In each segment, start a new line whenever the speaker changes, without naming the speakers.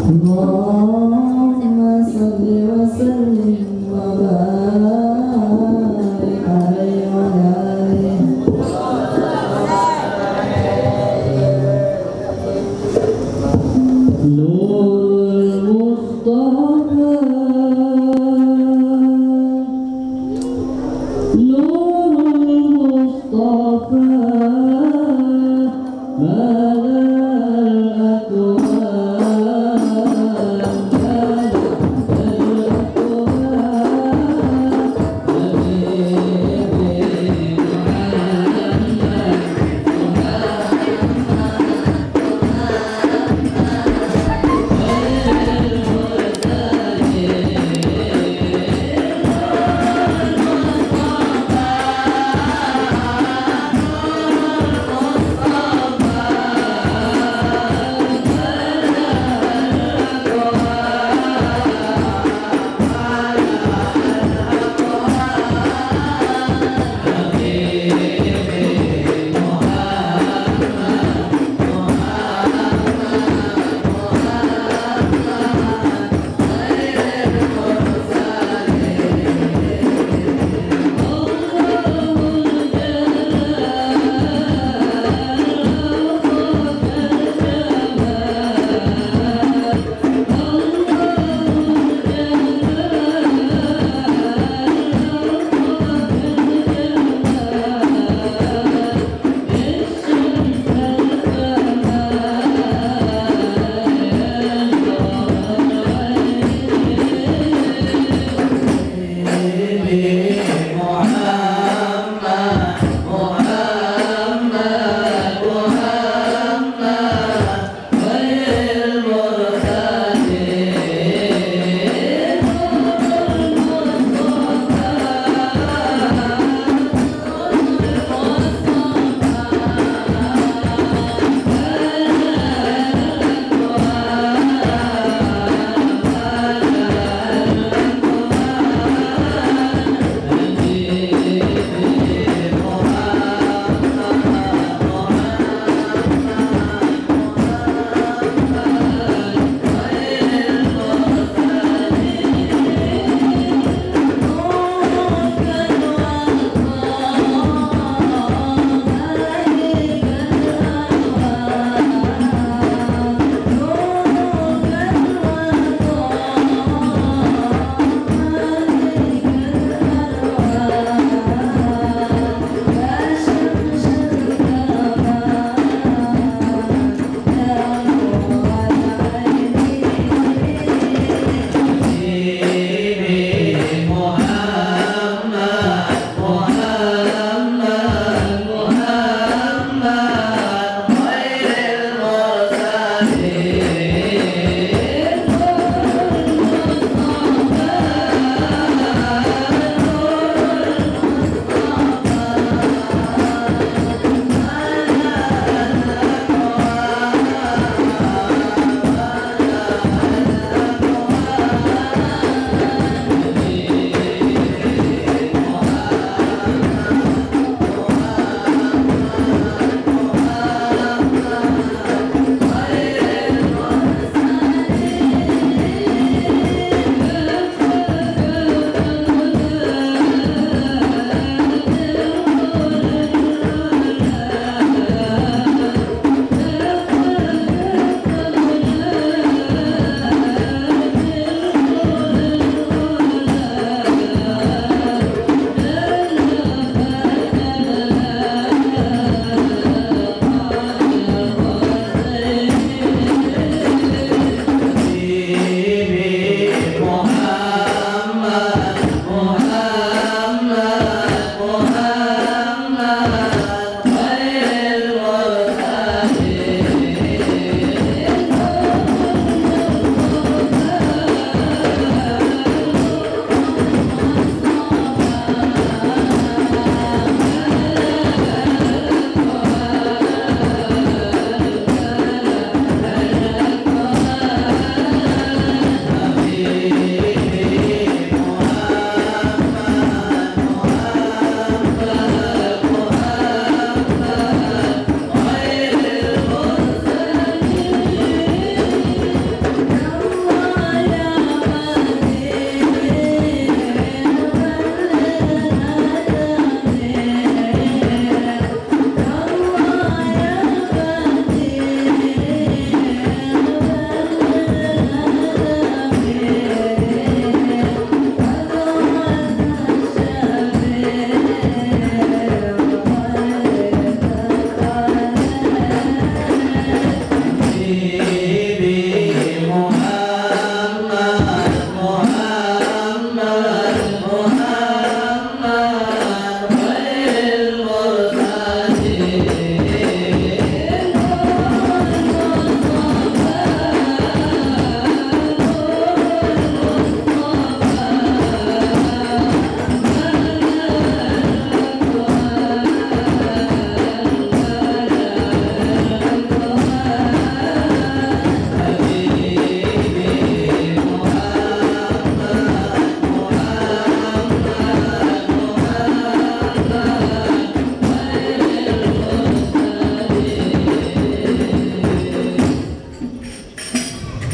اللهم صل وسلم وبارك عليه وعلى آله نور المصطفى نور المصطفى ماذا الأكوان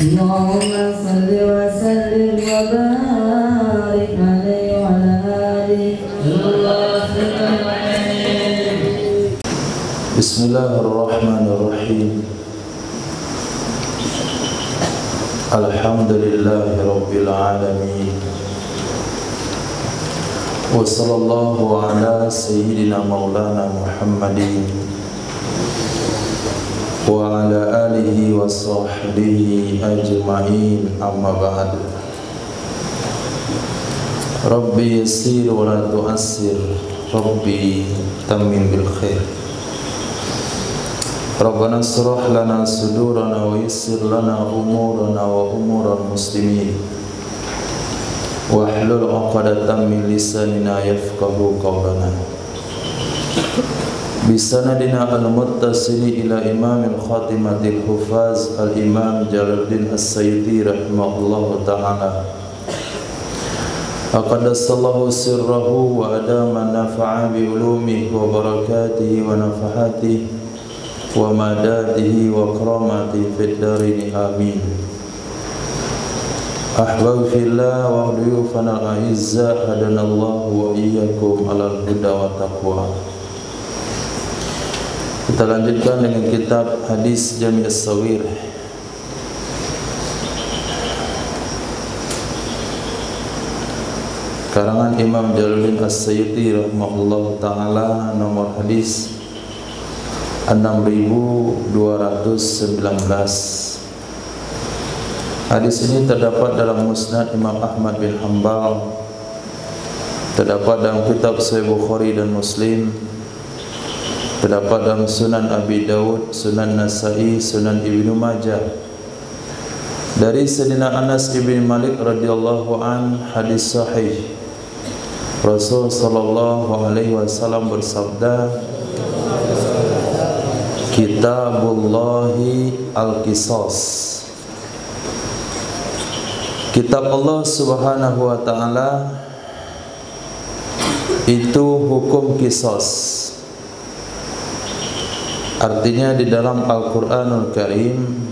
اللهم صل وسلم وبارك عليه وعلى آله.
Bismillahirrahmanirrahim. Alhamdulillahi Rabbil Alamin. Wa sallallahu ala sayyidina maulana Muhammadin wa ala alihi wa sahbihi ajma'in, amma ba'd. Rabbi yassir wa la tu'assir, Rabbi tammim bil khair. Rabbana surah lana sudurana wa yassir lana umurana wa umural muslimin wa hlul 'uqdatam min lisanina yafqahu qawlana. Bisanadina al-muttasili ila imamil khatimatil hufaz al-imam Jalaluddin As-Sayyidi rahimahullahu ta'ala. Aqaddasallahu sirrahu wa adama nafa'a bi ulumihi wa barakatihi wa nafahatihi wa madadihi wa karamatihi fid darini amin. Ahbab fillah wa duyufana al-a'izza, hadanallahu wa iyyakum alal huda wa taqwa. Kita lanjutkan dengan kitab Hadis Jami' As-Saghir karangan Imam Jalaluddin As-Sayyidi rahimahullah ta'ala, nomor hadis 6219. Hadis ini terdapat dalam Musnad Imam Ahmad bin Hanbal, terdapat dalam kitab Sahih Bukhari dan Muslim, terdapat dalam Sunan Abi Dawud, Sunan Nasa'i, Sunan Ibnu Majah. Dari Sayyidina Anas ibn Malik radhiyallahu an, hadis sahih. Rasul sallallahu alaihi wasallam bersabda, Kitabullahi al-Qisas. Kitab Allah Subhanahu wa taala itu hukum qisas. Artinya di dalam Al-Qur'anul Karim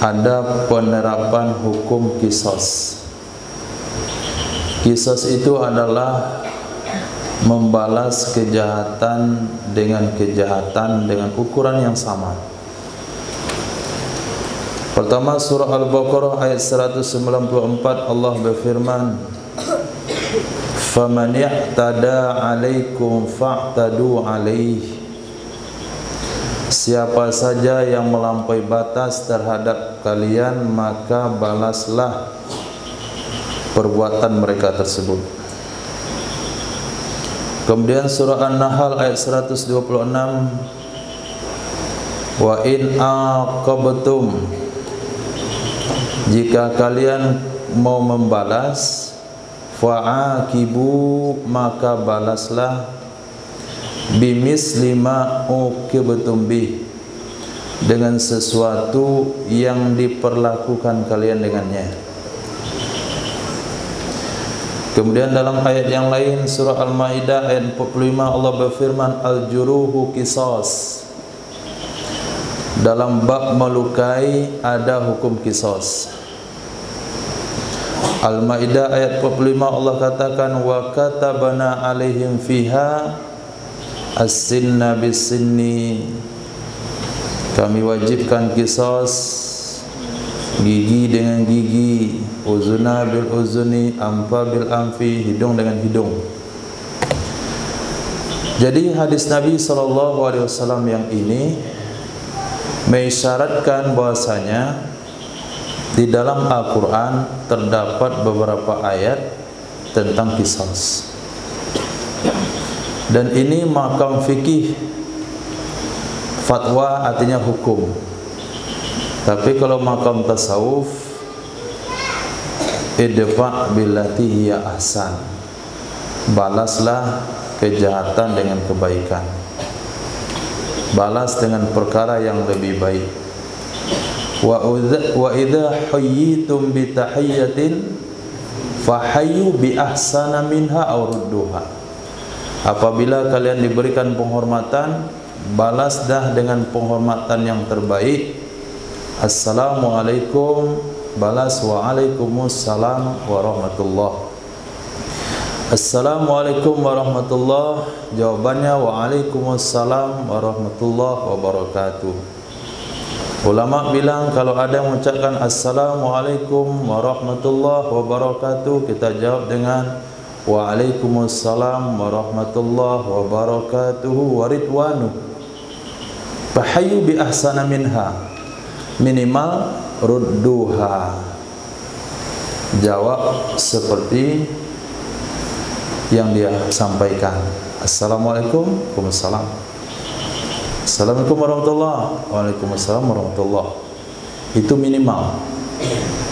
ada penerapan hukum qisas. Qisas itu adalah membalas kejahatan dengan kejahatan dengan ukuran yang sama. Pertama, surah Al-Baqarah ayat 194, Allah berfirman, "Faman i'tada 'alaikum fa'tadu 'alaihi." Siapa saja yang melampaui batas terhadap kalian, maka balaslah perbuatan mereka tersebut. Kemudian surah An-Nahl ayat 126, "Wa in aqabtum," jika kalian mau membalas, fa'aqibu, maka balaslah bimisli ma uqibtum bih, dengan sesuatu yang diperlakukan kalian dengannya. Kemudian dalam ayat yang lain, surah Al-Maidah ayat 45, Allah berfirman, "Al-juruhu qisas." Dalam bab melukai ada hukum qisas. Al-Maidah ayat 45, Allah katakan, "Wa katabana 'alaihim fiha as-sinna bis-sinni." Kami wajibkan qisas, gigi dengan gigi, uzuna bil uzuni, amfa bil amfi, hidung dengan hidung. Jadi hadis Nabi SAW yang ini mengisyaratkan bahwasanya di dalam Al-Quran terdapat beberapa ayat tentang qisas. Dan ini makam fikih. Fatwa artinya hukum. Tapi kalau makam tasawuf, idfa' billati hiya ahsan, balaslah kejahatan dengan kebaikan, balas dengan perkara yang lebih baik. Wa idza hayyitum bi tahiyyatin fahayyu bi ahsana minha aw rudduha. Apabila kalian diberikan penghormatan, balaslah dengan penghormatan yang terbaik Assalamualaikum balas waalaikumsalam warahmatullah. Assalamualaikum warahmatullah, jawabannya waalaikumsalam warahmatullah wabarakatuh. Ulama bilang kalau ada yang mengucapkan Assalamualaikum warahmatullahi wabarakatuh, kita jawab dengan Waalaikumsalam warahmatullahi wabarakatuh waridwanu. Fahayyu bi ahsana minha, minimal rudduha. Jawab seperti yang dia sampaikan. Assalamualaikum, waalaikumsalam. Assalamualaikum warahmatullahi, waalaikumsalam warahmatullahi. Itu minimal.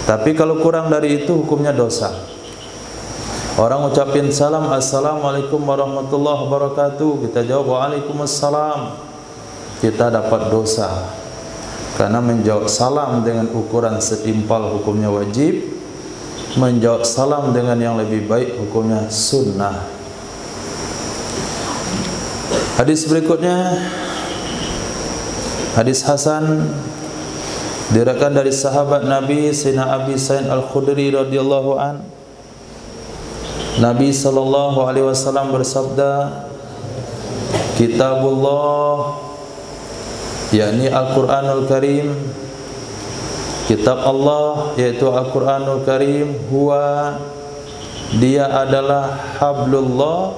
Tapi kalau kurang dari itu hukumnya dosa. Orang ucapin salam, Assalamualaikum warahmatullahi wabarakatuh, kita jawab waalaikumsalam, kita dapat dosa. Karena menjawab salam dengan ukuran setimpal hukumnya wajib, menjawab salam dengan yang lebih baik hukumnya sunnah. Hadis berikutnya, hadis Hasan, diriwayatkan dari sahabat Nabi Sayyidina Abi Sa'id Al-Khudri radhiyallahu an. Nabi sallallahu alaihi wasallam bersabda, Kitabullah, yakni Al-Qur'anul Karim, kitab Allah yaitu Al-Qur'anul Karim, huwa, dia adalah hablullah,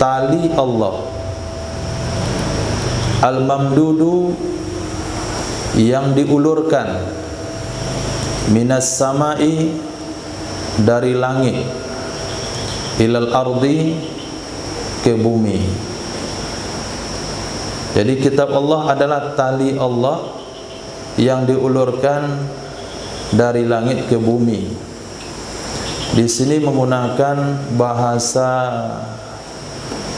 tali Allah, al-mamdudu, yang diulurkan, minas samai, dari langit, ilal ardi, ke bumi. Jadi kitab Allah adalah tali Allah yang diulurkan dari langit ke bumi. Di sini menggunakan bahasa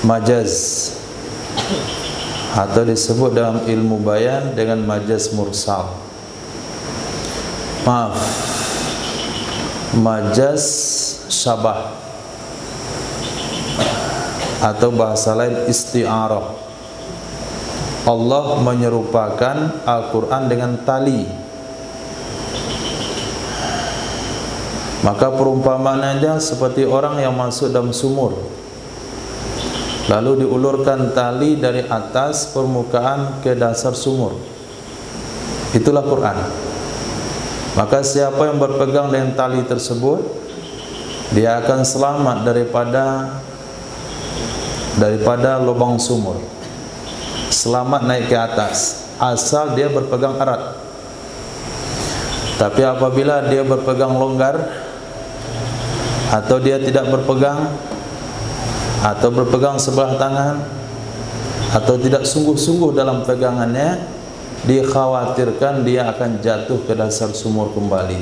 majaz, atau disebut dalam ilmu bayan dengan majaz mursal. Maaf, majaz syabah, atau bahasa lain isti'arah. Allah menyerupakan Al-Quran dengan tali. Maka perumpamaannya seperti orang yang masuk dalam sumur, lalu diulurkan tali dari atas permukaan ke dasar sumur. Itulah Quran. Maka siapa yang berpegang dengan tali tersebut, dia akan selamat daripada lubang sumur, selamat naik ke atas, asal dia berpegang erat. Tapi apabila dia berpegang longgar, atau dia tidak berpegang, atau berpegang sebelah tangan, atau tidak sungguh-sungguh dalam pegangannya, dikhawatirkan dia akan jatuh ke dasar sumur kembali.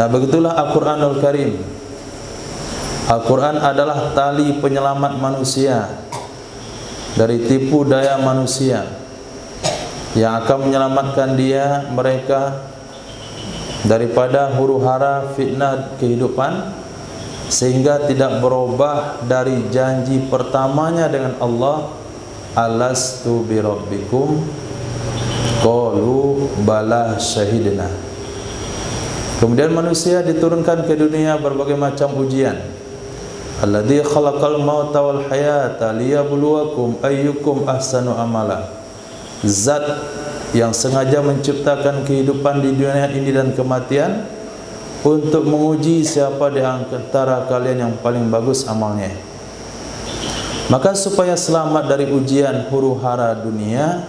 Nah, begitulah Al-Quranul Karim. Al-Quran adalah tali penyelamat manusia dari tipu daya manusia, yang akan menyelamatkan mereka daripada huru-hara fitnah kehidupan, sehingga tidak berubah dari janji pertamanya dengan Allah, alastu birabbikum, qalu bala syahidna. Kemudian manusia diturunkan ke dunia berbagai macam ujian. Alladzi khalaqal mauta wal hayata liyabluwakum ayyukum ahsanu amala. Zat yang sengaja menciptakan kehidupan di dunia ini dan kematian untuk menguji siapa di antara kalian yang paling bagus amalnya. Maka supaya selamat dari ujian huru-hara dunia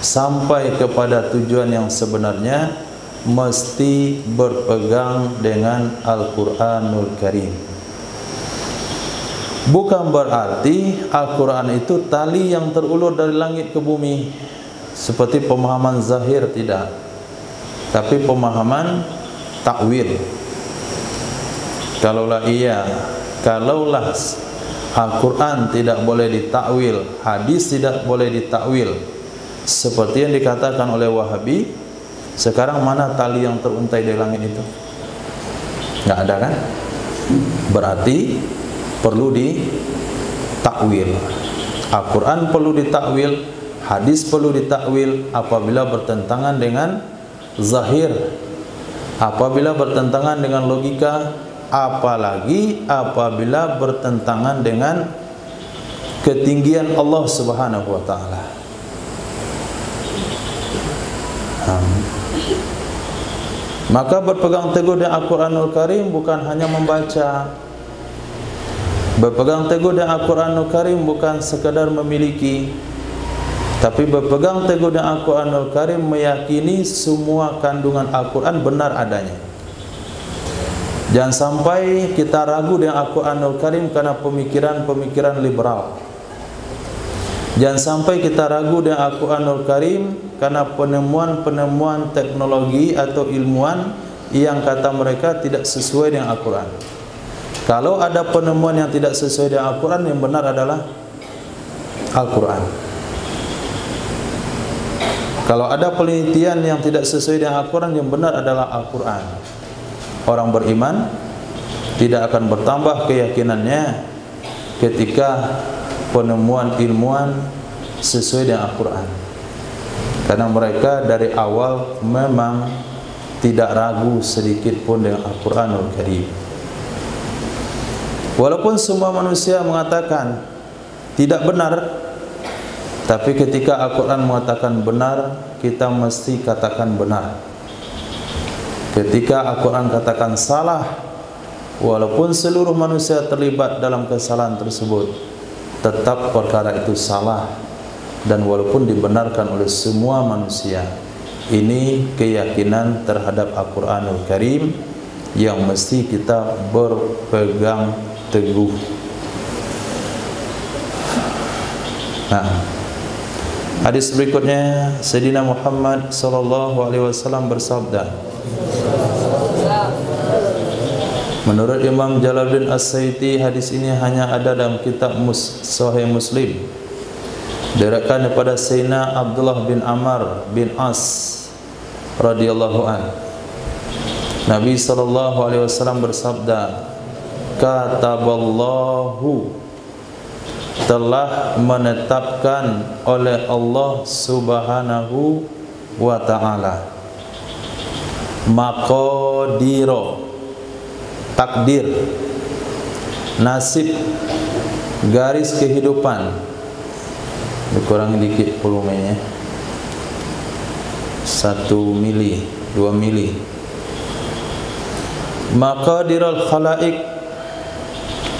sampai kepada tujuan yang sebenarnya, mesti berpegang dengan Al-Quranul Karim. Bukan berarti Al-Quran itu tali yang terulur dari langit ke bumi seperti pemahaman zahir, tidak. Tapi pemahaman takwil. Kalaulah Al-Quran tidak boleh ditakwil, hadis tidak boleh ditakwil, seperti yang dikatakan oleh Wahabi, sekarang mana tali yang teruntai di langit itu? Nggak ada kan? Berarti perlu ditakwil. Al-Quran perlu ditakwil, Hadis perlu ditakwil apabila bertentangan dengan zahir, apabila bertentangan dengan logika, apalagi apabila bertentangan dengan ketinggian Allah Subhanahu wa taala. Maka berpegang teguh dengan Al-Quranul Karim bukan hanya membaca. Berpegang teguh dengan Al-Quranul Karim bukan sekadar memiliki, tapi berpegang teguh dengan Al-Quranul Karim meyakini semua kandungan Al-Quran benar adanya. Jangan sampai kita ragu dengan Al-Quranul Karim karena pemikiran-pemikiran liberal. Jangan sampai kita ragu dengan Al-Quranul Karim karena penemuan-penemuan teknologi atau ilmuwan yang kata mereka tidak sesuai dengan Al-Quran. Kalau ada penemuan yang tidak sesuai dengan Al-Quran, yang benar adalah Al-Quran. Kalau ada penelitian yang tidak sesuai dengan Al-Quran, yang benar adalah Al-Quran. Orang beriman tidak akan bertambah keyakinannya ketika penemuan ilmuwan sesuai dengan Al-Quran, karena mereka dari awal memang tidak ragu sedikit pun dengan Al-Quranul Karim. Walaupun semua manusia mengatakan tidak benar, tapi ketika Al-Quran mengatakan benar, kita mesti katakan benar. Ketika Al-Quran katakan salah, walaupun seluruh manusia terlibat dalam kesalahan tersebut, tetap perkara itu salah, dan walaupun dibenarkan oleh semua manusia. Ini keyakinan terhadap Al-Quranul Karim yang mesti kita berpegang teguh. Nah, hadis berikutnya, Sayyidina Muhammad sallallahu alaihi wasallam bersabda, menurut Imam Jalaluddin As-Sayuti, hadis ini hanya ada dalam kitab Sahih Muslim. Diriwayatkan daripada Sayyidina Abdullah bin Amr bin As radhiyallahu an. Nabi sallallahu alaihi wasallam bersabda, kataballahu, telah menetapkan oleh Allah Subhanahu wa taala, maqadira, takdir, nasib, garis kehidupan. Dikurangi dikit volumenya, 1 mili, 2 mili. Maqadirul khalaik,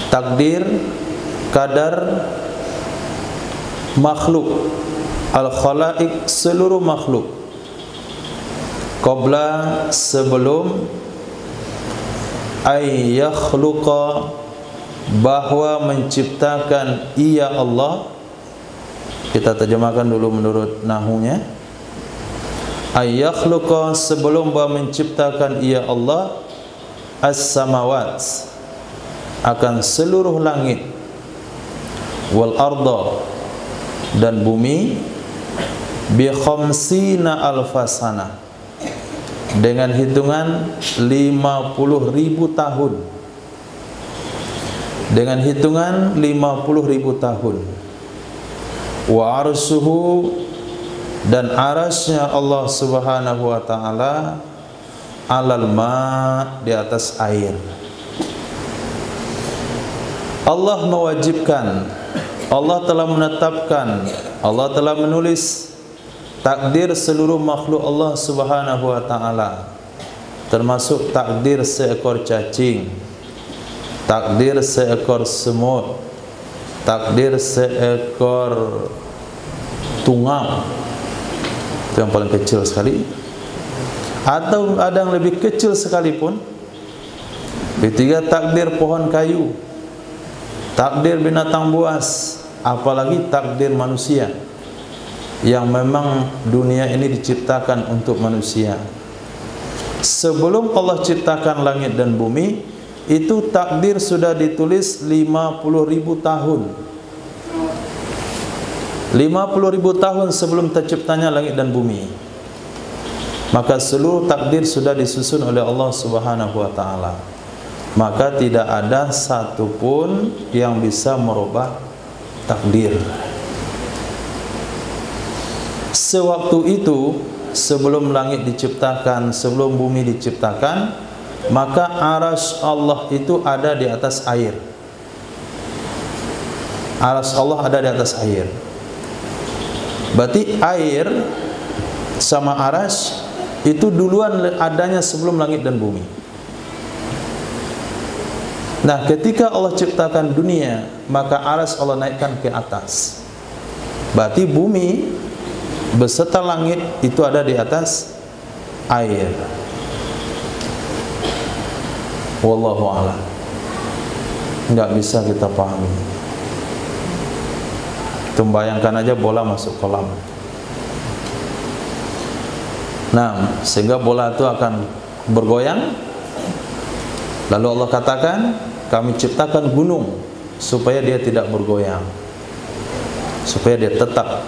takdir, kadar makhluk. Al khalaik, seluruh makhluk. Qabla, sebelum, ay yakhluqa, bahwa menciptakan ia Allah. Kita terjemahkan dulu menurut nahunya. Ay yakhluqa, sebelum bahwa menciptakan ia Allah, as-samawat, akan seluruh langit, wal arda, dan bumi, bi khamsina alfasana, dengan hitungan 50.000 tahun. Dengan hitungan 50.000 tahun. Wa arsuhu, dan arasnya Allah Subhanahu wa taala, alal ma, di atas air. Allah mewajibkan, Allah telah menetapkan, Allah telah menulis takdir seluruh makhluk Allah Subhanahu wa taala, termasuk takdir seekor cacing, takdir seekor semut, takdir seekor tungau, itu yang paling kecil sekali, atau ada yang lebih kecil sekalipun. Ketiga, takdir pohon kayu, takdir binatang buas, apalagi takdir manusia, yang memang dunia ini diciptakan untuk manusia. Sebelum Allah ciptakan langit dan bumi, itu takdir sudah ditulis 50.000 tahun. 50.000 tahun sebelum terciptanya langit dan bumi. Maka seluruh takdir sudah disusun oleh Allah Subhanahu wa taala. Maka tidak ada satupun yang bisa merubah takdir. sewaktu itu, sebelum langit diciptakan, sebelum bumi diciptakan, maka arasy Allah itu ada di atas air. Arasy Allah ada di atas air. Berarti air sama arasy itu duluan adanya sebelum langit dan bumi. Nah, ketika Allah ciptakan dunia, maka arasy Allah naikkan ke atas. Berarti bumi beserta langit itu ada di atas air. Wallahu a'lam. Enggak bisa kita pahami. Bayangkan aja bola masuk kolam. Nah, sehingga bola itu akan bergoyang. Lalu Allah katakan, kami ciptakan gunung supaya dia tidak bergoyang, supaya dia tetap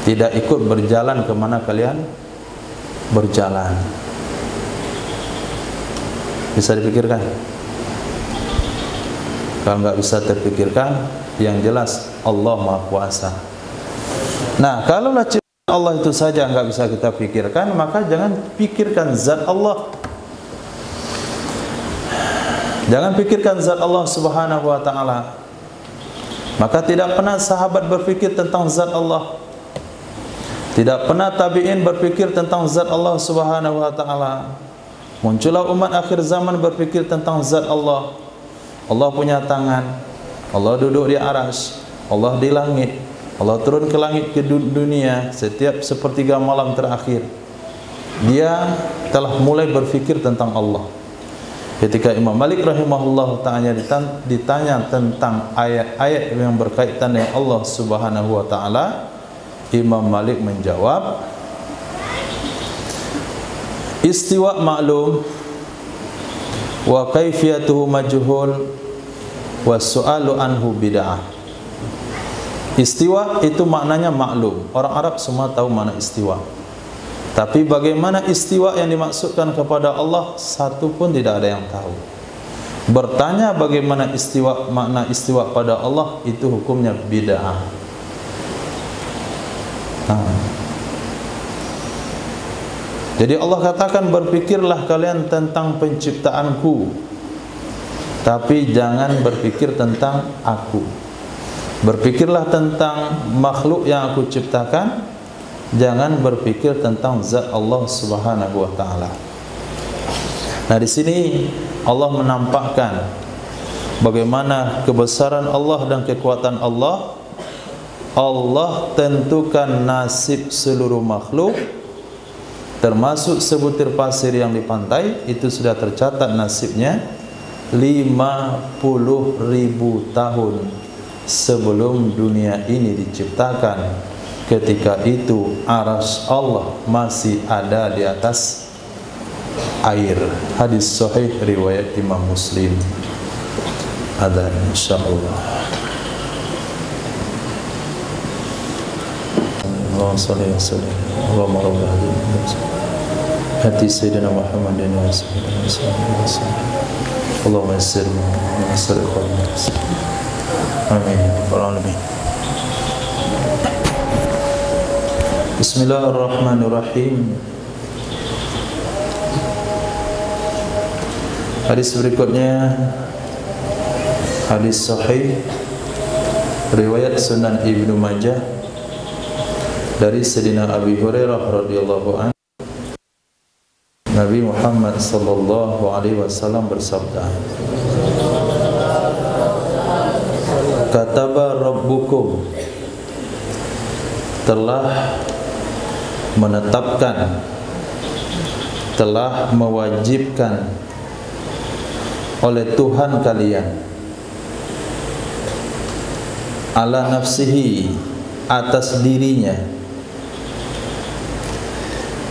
tidak ikut berjalan kemana kalian berjalan. Bisa dipikirkan? Kalau nggak bisa terpikirkan, yang jelas Allah Maha Kuasa. Nah, kalaulah ciptaan Allah itu saja nggak bisa kita pikirkan, maka jangan pikirkan zat Allah. Jangan pikirkan zat Allah Subhanahu wa ta'ala. Maka tidak pernah sahabat berpikir tentang zat Allah. Tidak pernah tabi'in berpikir tentang zat Allah Subhanahu wa ta'ala. Muncullah umat akhir zaman berpikir tentang zat Allah. Allah punya tangan, Allah duduk di arasy, Allah di langit, Allah turun ke langit ke dunia setiap sepertiga malam terakhir. Dia telah mulai berpikir tentang Allah. Ketika Imam Malik rahimahullah ta'ala ditanya tentang ayat-ayat yang berkaitan dengan Allah Subhanahu wa ta'ala, Imam Malik menjawab, istiwa ma'lum wa kaifiyatuhu majhul wa su'alu anhu bid'ah. Istiwa itu maknanya maklum. Orang Arab semua tahu makna istiwa. Tapi bagaimana istiwa yang dimaksudkan kepada Allah, satu pun tidak ada yang tahu. Bertanya bagaimana istiwa, makna istiwa pada Allah, itu hukumnya bid'ah. Jadi Allah katakan, berpikirlah kalian tentang penciptaanku, tapi jangan berpikir tentang aku. Berpikirlah tentang makhluk yang aku ciptakan, jangan berpikir tentang zat Allah Subhanahu wa ta'ala. Nah, di sini Allah menampakkan bagaimana kebesaran Allah dan kekuatan Allah. Allah tentukan nasib seluruh makhluk, termasuk sebutir pasir yang di pantai, itu sudah tercatat nasibnya 50.000 tahun sebelum dunia ini diciptakan. Ketika itu arasy Allah masih ada di atas air. Hadis sahih riwayat Imam Muslim. Ada insyaallah. Allahumma shalli wa sallim Allahumma rabbil alamin. Hati Sayyidina Muhammadin wa sallallahu alaihi wasallam. Allahumma yassir wa yassir qalbi. Amin ya rabbal alamin. Bismillahirrahmanirrahim. Hadis berikutnya hadis sahih riwayat Sunan Ibnu Majah dari Sayyidina Abi Hurairah radhiyallahu anhu. Nabi Muhammad sallallahu alaihi wasallam bersabda, kataba rabbukum, telah menetapkan, telah mewajibkan oleh Tuhan kalian, ala nafsihi, atas dirinya,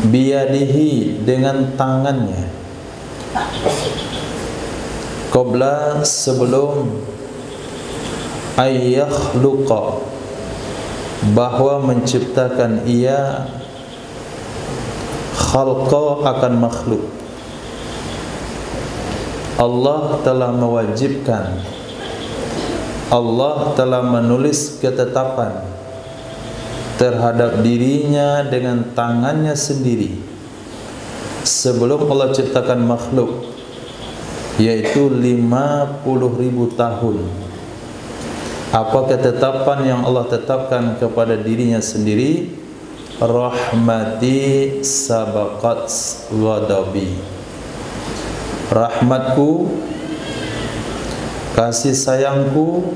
biyadihi, dengan tangannya, qabla, sebelum, ayyakhluqa, bahwa menciptakan ia, khalqa, akan makhluk. Allah telah mewajibkan, Allah telah menulis ketetapan terhadap dirinya dengan tangannya sendiri sebelum Allah ciptakan makhluk, yaitu 50.000 tahun. Apa ketetapan yang Allah tetapkan kepada dirinya sendiri? Rahmati sabaqat ghadabi. Rahmatku, kasih sayangku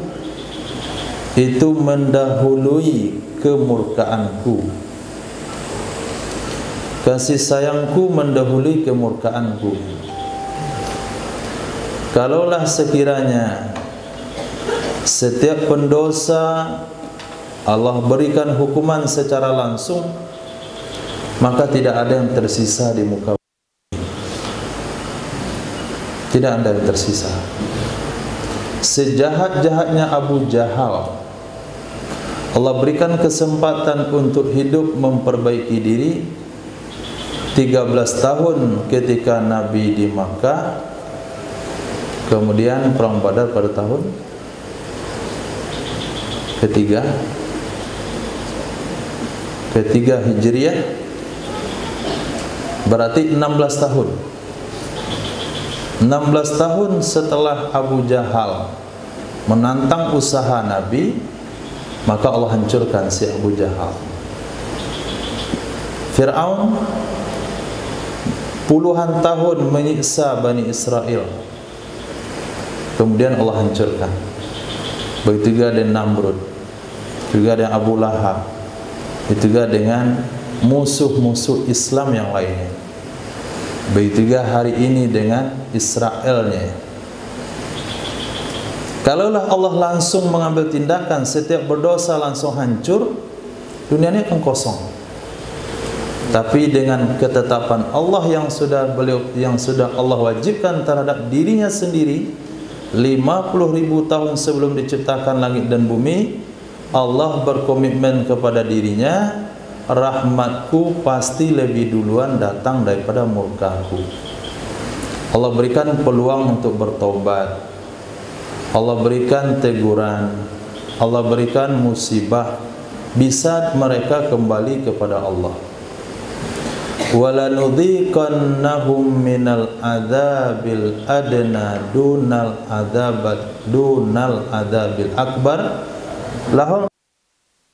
itu mendahului kemurkaanku. Kasih sayangku mendahului kemurkaanku. Kalaulah sekiranya setiap pendosa Allah berikan hukuman secara langsung, maka tidak ada yang tersisa di muka bumi. Tidak ada yang tersisa. Sejahat-jahatnya Abu Jahal, Allah berikan kesempatan untuk hidup memperbaiki diri 13 tahun ketika Nabi di Makkah, kemudian perang Badar pada tahun ketiga Hijriah, berarti 16 tahun. 16 tahun setelah Abu Jahal menantang usaha Nabi, maka Allah hancurkan si Abu Jahal. Fir'aun puluhan tahun menyiksa Bani Israel, kemudian Allah hancurkan. Begitu juga dengan Namrud, juga dengan Abu Lahab, itu juga dengan musuh-musuh Islam yang lainnya. Begitu juga hari ini dengan Israelnya. Kalaulah Allah langsung mengambil tindakan, setiap berdosa langsung hancur, dunia ini akan kosong. Tapi dengan ketetapan Allah yang sudah Allah wajibkan terhadap dirinya sendiri 50.000 tahun sebelum diciptakan langit dan bumi, Allah berkomitmen kepada dirinya, rahmatku pasti lebih duluan datang daripada murkaku. Allah berikan peluang untuk bertobat, Allah berikan teguran, Allah berikan musibah, bisa mereka kembali kepada Allah. وَلَنُذِيقَنَّهُمْ مِنَ الْعَذَابِ الْأَدْنَى دُونَ الْعَذَابِ الْأَكْبَرِ لَهُمْ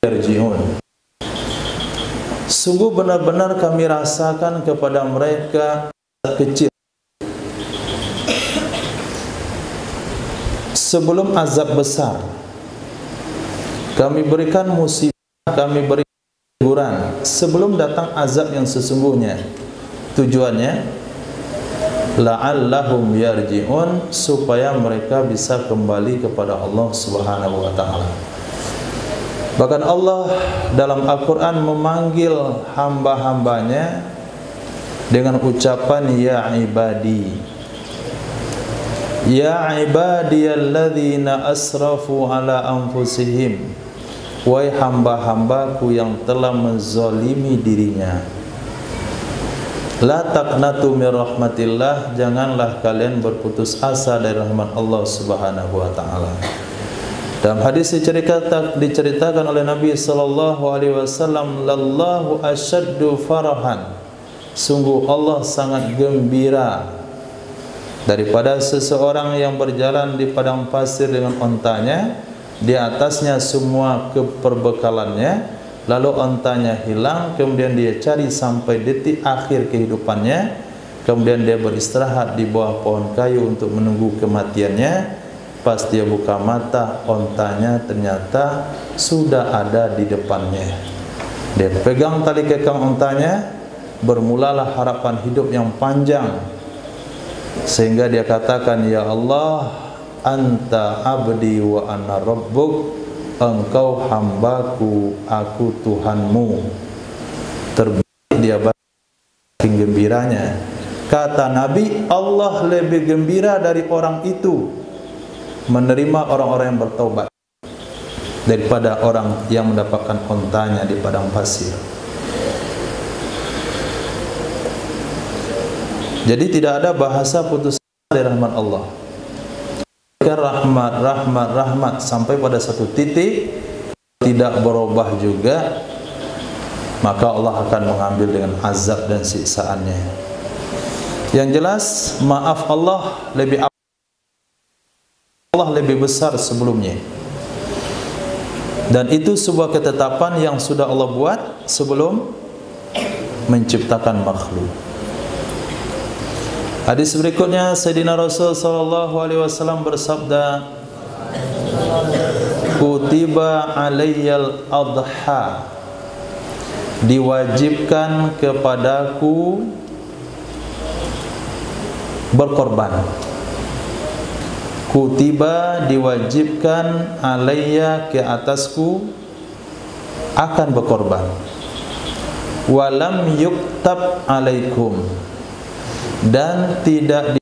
يَرْجِعُونَ. Sungguh benar-benar kami rasakan kepada mereka kecil sebelum azab besar. Kami berikan musibah, kami berikan teguran sebelum datang azab yang sesungguhnya. Tujuannya la'allahum yarji'un, supaya mereka bisa kembali kepada Allah Subhanahu wa taala. Bahkan Allah dalam Al-Qur'an memanggil hamba-hambanya dengan ucapan ya ibadi. Ya ibadiyalladzina asrafu ala anfusihim. Wahai hamba-hambaku yang telah menzalimi dirinya, la taqnatu min rahmatillah, janganlah kalian berputus asa dari rahmat Allah Subhanahu wa taala. Dalam hadis diceritakan oleh Nabi sallallahu alaihi wasallam, lallahu asyaddu farahan, sungguh Allah sangat gembira daripada seseorang yang berjalan di padang pasir dengan ontanya, di atasnya semua keperbekalannya, lalu ontanya hilang, kemudian dia cari sampai detik akhir kehidupannya, kemudian dia beristirahat di bawah pohon kayu untuk menunggu kematiannya. Pas dia buka mata, ontanya ternyata sudah ada di depannya. Dia pegang tali kekang ontanya, bermulalah harapan hidup yang panjang, sehingga dia katakan, ya Allah, anta abdi wa ana rabbuk, engkau hambaku, aku Tuhanmu. Terbalik dia saking gembiranya. Kata Nabi, Allah lebih gembira dari orang itu menerima orang-orang yang bertobat daripada orang yang mendapatkan ontanya di padang pasir. Jadi tidak ada bahasa putus dari rahmat Allah. Rahmat sampai pada satu titik tidak berubah juga, maka Allah akan mengambil dengan azab dan siksaannya. Yang jelas, maaf Allah lebih besar sebelumnya. Dan itu sebuah ketetapan yang sudah Allah buat sebelum menciptakan makhluk. Hadis berikutnya, Sayyidina Rasul sallallahu alaihi wasallam bersabda, "Kutiba alayyal adha." Diwajibkan kepadaku berkorban. Kutiba diwajibkan alayya ke atasku akan berkorban. Walam yuktab alaikum, dan tidak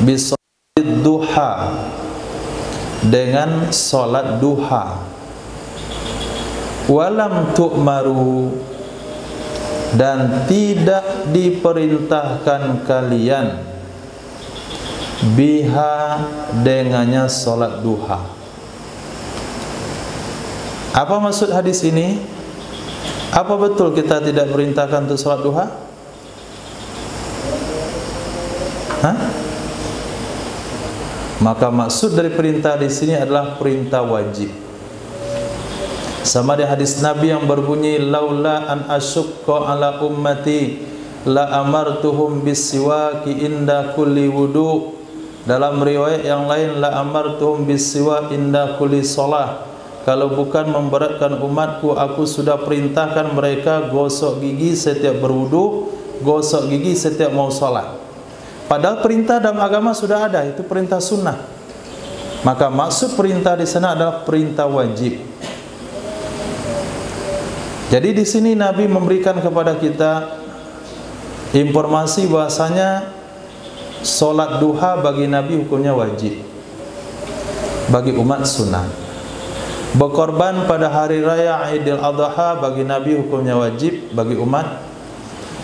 bisalat duha, dengan salat duha. Walam tu'maru, dan tidak diperintahkan kalian biha, dengannya salat duha. Apa maksud hadis ini? Apa betul kita tidak perintahkan untuk salat duha? Hah? Maka maksud dari perintah di sini adalah perintah wajib. Sama di hadis Nabi yang berbunyi, laula an asyqa ala ummati la amartuhum bisiwaki inda kulli wudu. Dalam riwayat yang lain, la amartuhum bisiwak inda kulli shalah. Kalau bukan memberatkan umatku, aku sudah perintahkan mereka gosok gigi setiap berwudu, gosok gigi setiap mau salat. Padahal perintah dalam agama sudah ada, itu perintah sunnah. Maka maksud perintah di sana adalah perintah wajib. Jadi di sini Nabi memberikan kepada kita informasi bahasanya solat duha bagi Nabi hukumnya wajib, bagi umat sunnah. Berkorban pada hari raya Idul Adha bagi Nabi hukumnya wajib, bagi umat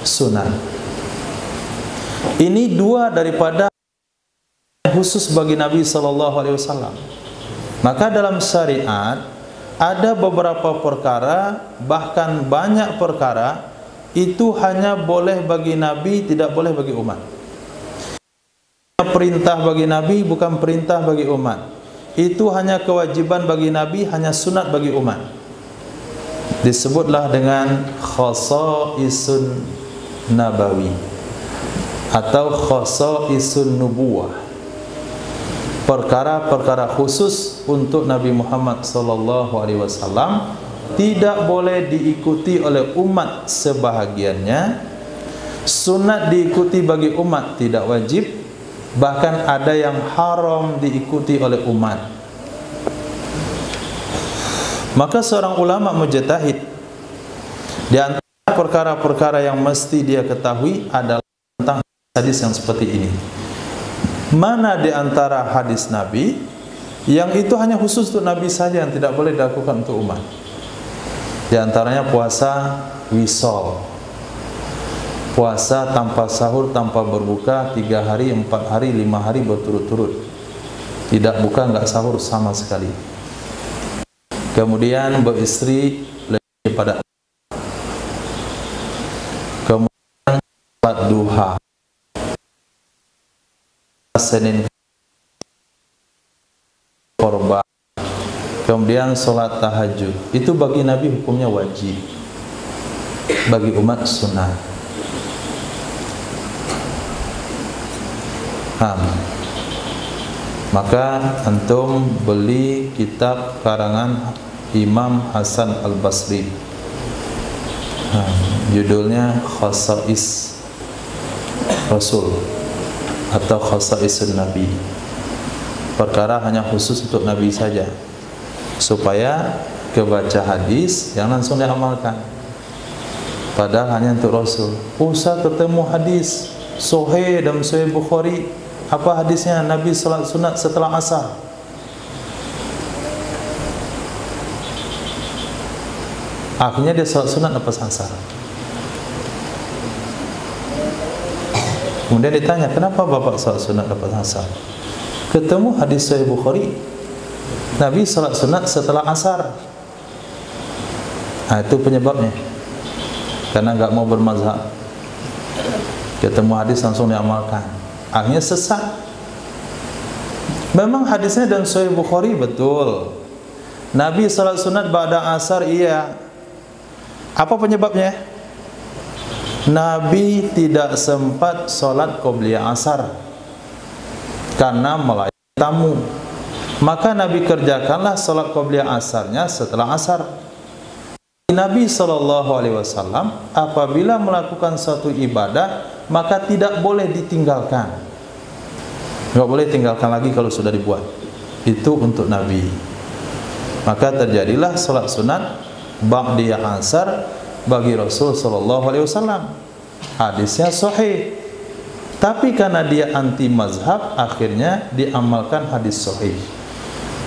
sunnah. Ini dua daripada khusus bagi Nabi sallallahu alaihi wasallam. Maka dalam syariat ada beberapa perkara, bahkan banyak perkara itu hanya boleh bagi Nabi, tidak boleh bagi umat. Perintah bagi Nabi bukan perintah bagi umat. Itu hanya kewajiban bagi Nabi, hanya sunat bagi umat. Disebutlah dengan khasaisun nabawi atau khasaisun nubuwah. Perkara-perkara khusus untuk Nabi Muhammad sallallahu alaihi wasallam tidak boleh diikuti oleh umat sebahagiannya. Sunat diikuti bagi umat, tidak wajib. Bahkan ada yang haram diikuti oleh umat. Maka seorang ulama mujtahid, di antara perkara-perkara yang mesti dia ketahui adalah tentang hadis yang seperti ini. Mana di antara hadis Nabi yang itu hanya khusus untuk Nabi saja, yang tidak boleh dilakukan untuk umat? Di antaranya puasa wisol, puasa tanpa sahur, tanpa berbuka 3 hari, 4 hari, 5 hari berturut-turut, tidak buka, enggak sahur sama sekali. Kemudian beristri lebih pada, kemudian salat duha, Senin korban, kemudian sholat tahajud. Itu bagi Nabi hukumnya wajib, bagi umat sunnah. Maka antum beli kitab karangan Imam Hasan Al-Basri, judulnya Khasais Rasul atau Khasaisun Nabi. Perkara hanya khusus untuk Nabi saja, supaya kebaca hadis yang langsung diamalkan, padahal hanya untuk Rasul. Usah ketemu hadis Sahih dan Sahih Bukhari, apa hadisnya? Nabi salat sunat setelah asar. Akhirnya dia salat sunat lepas asar. Kemudian ditanya, kenapa bapak salat sunat dapat asar? Ketemu hadis Sahih Bukhari, Nabi salat sunat setelah asar. Nah, itu penyebabnya, karena nggak mau bermazhab. Ketemu hadis langsung diamalkan, akhirnya sesat. Memang hadisnya dan Sahih Bukhari betul, Nabi salat sunat ba'da asar, iya. Apa penyebabnya? Nabi tidak sempat salat qobliyah asar karena melayani tamu. Maka Nabi kerjakanlah salat qobliyah asarnya setelah asar. Nabi SAW apabila melakukan suatu ibadah, maka tidak boleh ditinggalkan. Nggak boleh tinggalkan lagi kalau sudah dibuat. Itu untuk Nabi. Maka terjadilah salat sunat ba'diyah asar bagi Rasul SAW. Hadisnya sahih. Tapi karena dia anti mazhab, akhirnya diamalkan hadis sahih.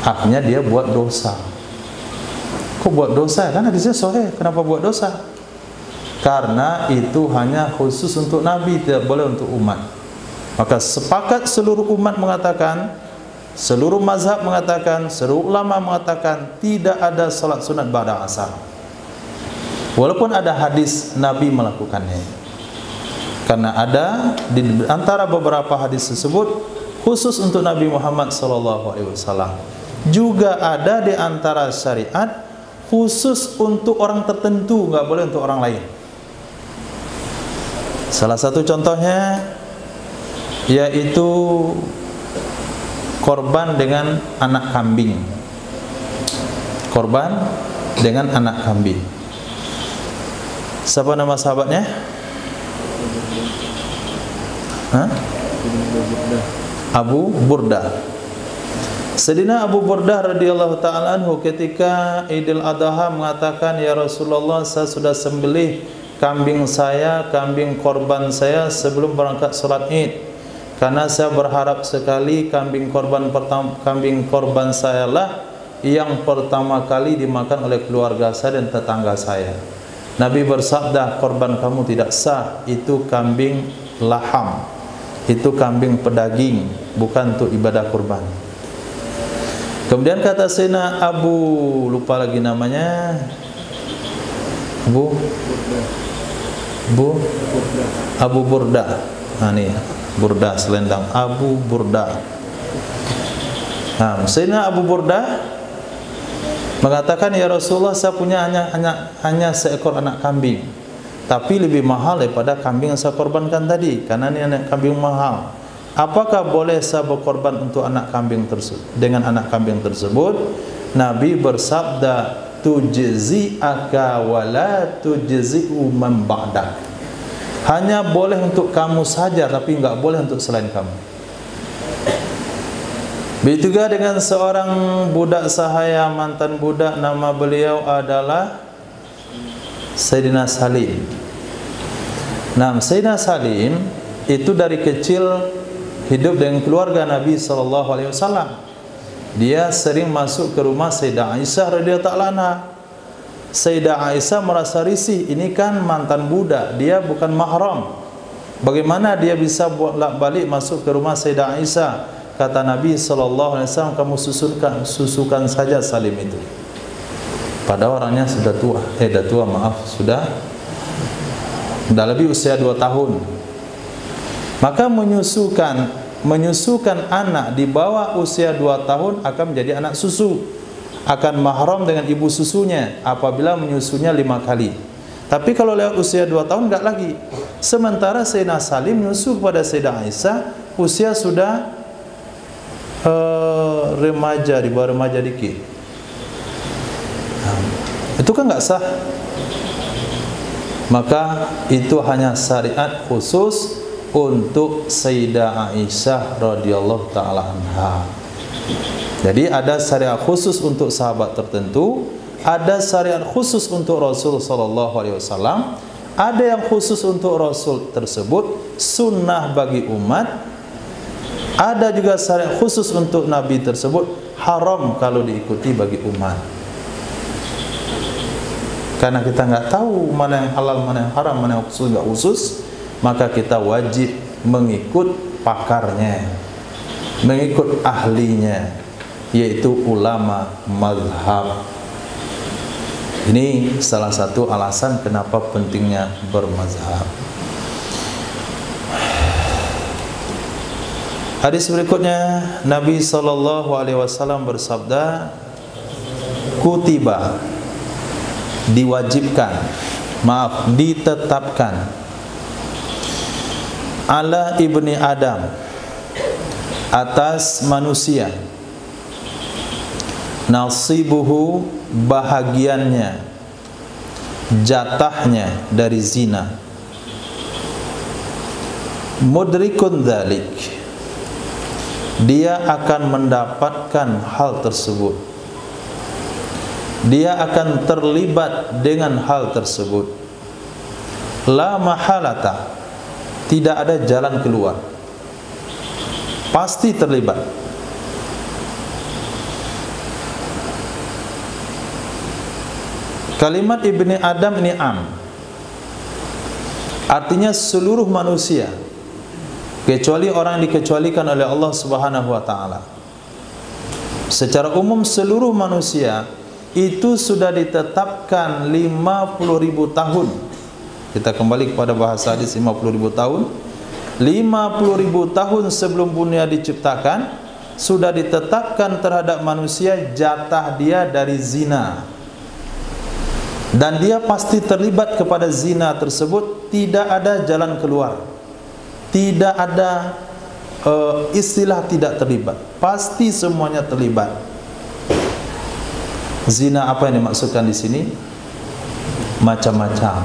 Akhirnya dia buat dosa. Kok buat dosa? Kan hadisnya sahih, kenapa buat dosa? Karena itu hanya khusus untuk Nabi, tidak boleh untuk umat. Maka sepakat seluruh umat mengatakan, seluruh mazhab mengatakan, seluruh ulama mengatakan, tidak ada salat sunat ba'da asar. Walaupun ada hadis Nabi melakukannya. Karena ada di antara beberapa hadis tersebut khusus untuk Nabi Muhammad SAW. Juga ada di antara syariat khusus untuk orang tertentu, nggak boleh untuk orang lain. Salah satu contohnya yaitu korban dengan anak kambing. Korban dengan anak kambing. Siapa nama sahabatnya? Hah? Abu Burdah. Sayyidina Abu Burdah radhiyallahu ta'ala anhu ketika Idul Adha mengatakan, ya Rasulullah, saya sudah sembelih kambing saya, kambing korban saya sebelum berangkat salat Id. Karena saya berharap sekali kambing korban saya lah yang pertama kali dimakan oleh keluarga saya dan tetangga saya. Nabi bersabda, korban kamu tidak sah, itu kambing laham, itu kambing pedaging, bukan untuk ibadah kurban. Kemudian kata Sayyidina Abu, lupa lagi namanya, Abu Burdah. Nah ini Burdah selendang, Abu Burdah. Nah, Sayyidina Abu Burdah mengatakan, ya Rasulullah, saya punya hanya seekor anak kambing, tapi lebih mahal daripada kambing yang saya korbankan tadi, karena ini anak kambing mahal. Apakah boleh saya berkorban untuk anak kambing tersebut? Dengan anak kambing tersebut, Nabi bersabda, tujzi'aka wa la tujzi'u man ba'dak. Hanya boleh untuk kamu saja, tapi enggak boleh untuk selain kamu. Begitu juga dengan seorang budak sahaya, mantan budak, nama beliau adalah Sayyidina Salim. Nah, Sayyidina Salim itu dari kecil hidup dengan keluarga Nabi SAW. Dia sering masuk ke rumah Sayyidah Aisyah radhiyallahu anha. Sayyidah Aisyah merasa risih, ini kan mantan budak, dia bukan mahram. Bagaimana dia bisa bolak-balik masuk ke rumah Sayyidah Aisyah? Kata Nabi SAW, kamu susukan saja Salim itu. Padahal orangnya sudah tua, sudah lebih usia 2 tahun. Maka menyusukan anak di bawah usia 2 tahun akan menjadi anak susu, akan mahram dengan ibu susunya apabila menyusunya 5 kali. Tapi kalau lewat usia 2 tahun enggak lagi. Sementara Sayyidina Salim menyusu kepada Sayyidah Aisyah usia sudah remaja, di bawah remaja dikit. Itu kan enggak sah. Maka itu hanya syariat khusus untuk Sayyidah Aisyah radhiyallahu ta'ala anha. Jadi ada syariat khusus untuk sahabat tertentu, ada syariat khusus untuk Rasul sallallahu alaihi wasallam, ada yang khusus untuk Rasul tersebut, sunnah bagi umat, ada juga syariat khusus untuk Nabi tersebut, haram kalau diikuti bagi umat. Karena kita nggak tahu mana yang halal, mana yang haram, mana yang khusus, nggak khusus, maka kita wajib mengikut pakarnya, mengikut ahlinya, yaitu ulama mazhab. Ini salah satu alasan kenapa pentingnya bermazhab. Hadis berikutnya, Nabi SAW bersabda, kutiba, diwajibkan, ditetapkan, ala ibni Adam, atas manusia, nasibuhu, bahagiannya, jatahnya dari zina, mudrikun dzalik, dia akan mendapatkan hal tersebut, dia akan terlibat dengan hal tersebut. La mahalata, tidak ada jalan keluar, pasti terlibat. Kalimat ibni Adam ini am, artinya seluruh manusia, kecuali orang yang dikecualikan oleh Allah Subhanahu wa taala. Secara umum seluruh manusia itu sudah ditetapkan 50.000 tahun. Kita kembali kepada bahasa hadis 50.000 tahun. 50.000 tahun sebelum dunia diciptakan sudah ditetapkan terhadap manusia jatah dia dari zina. Dan dia pasti terlibat kepada zina tersebut, tidak ada jalan keluar. Tidak ada istilah tidak terlibat, pasti semuanya terlibat. Zina apa yang dimaksudkan di sini? Macam-macam.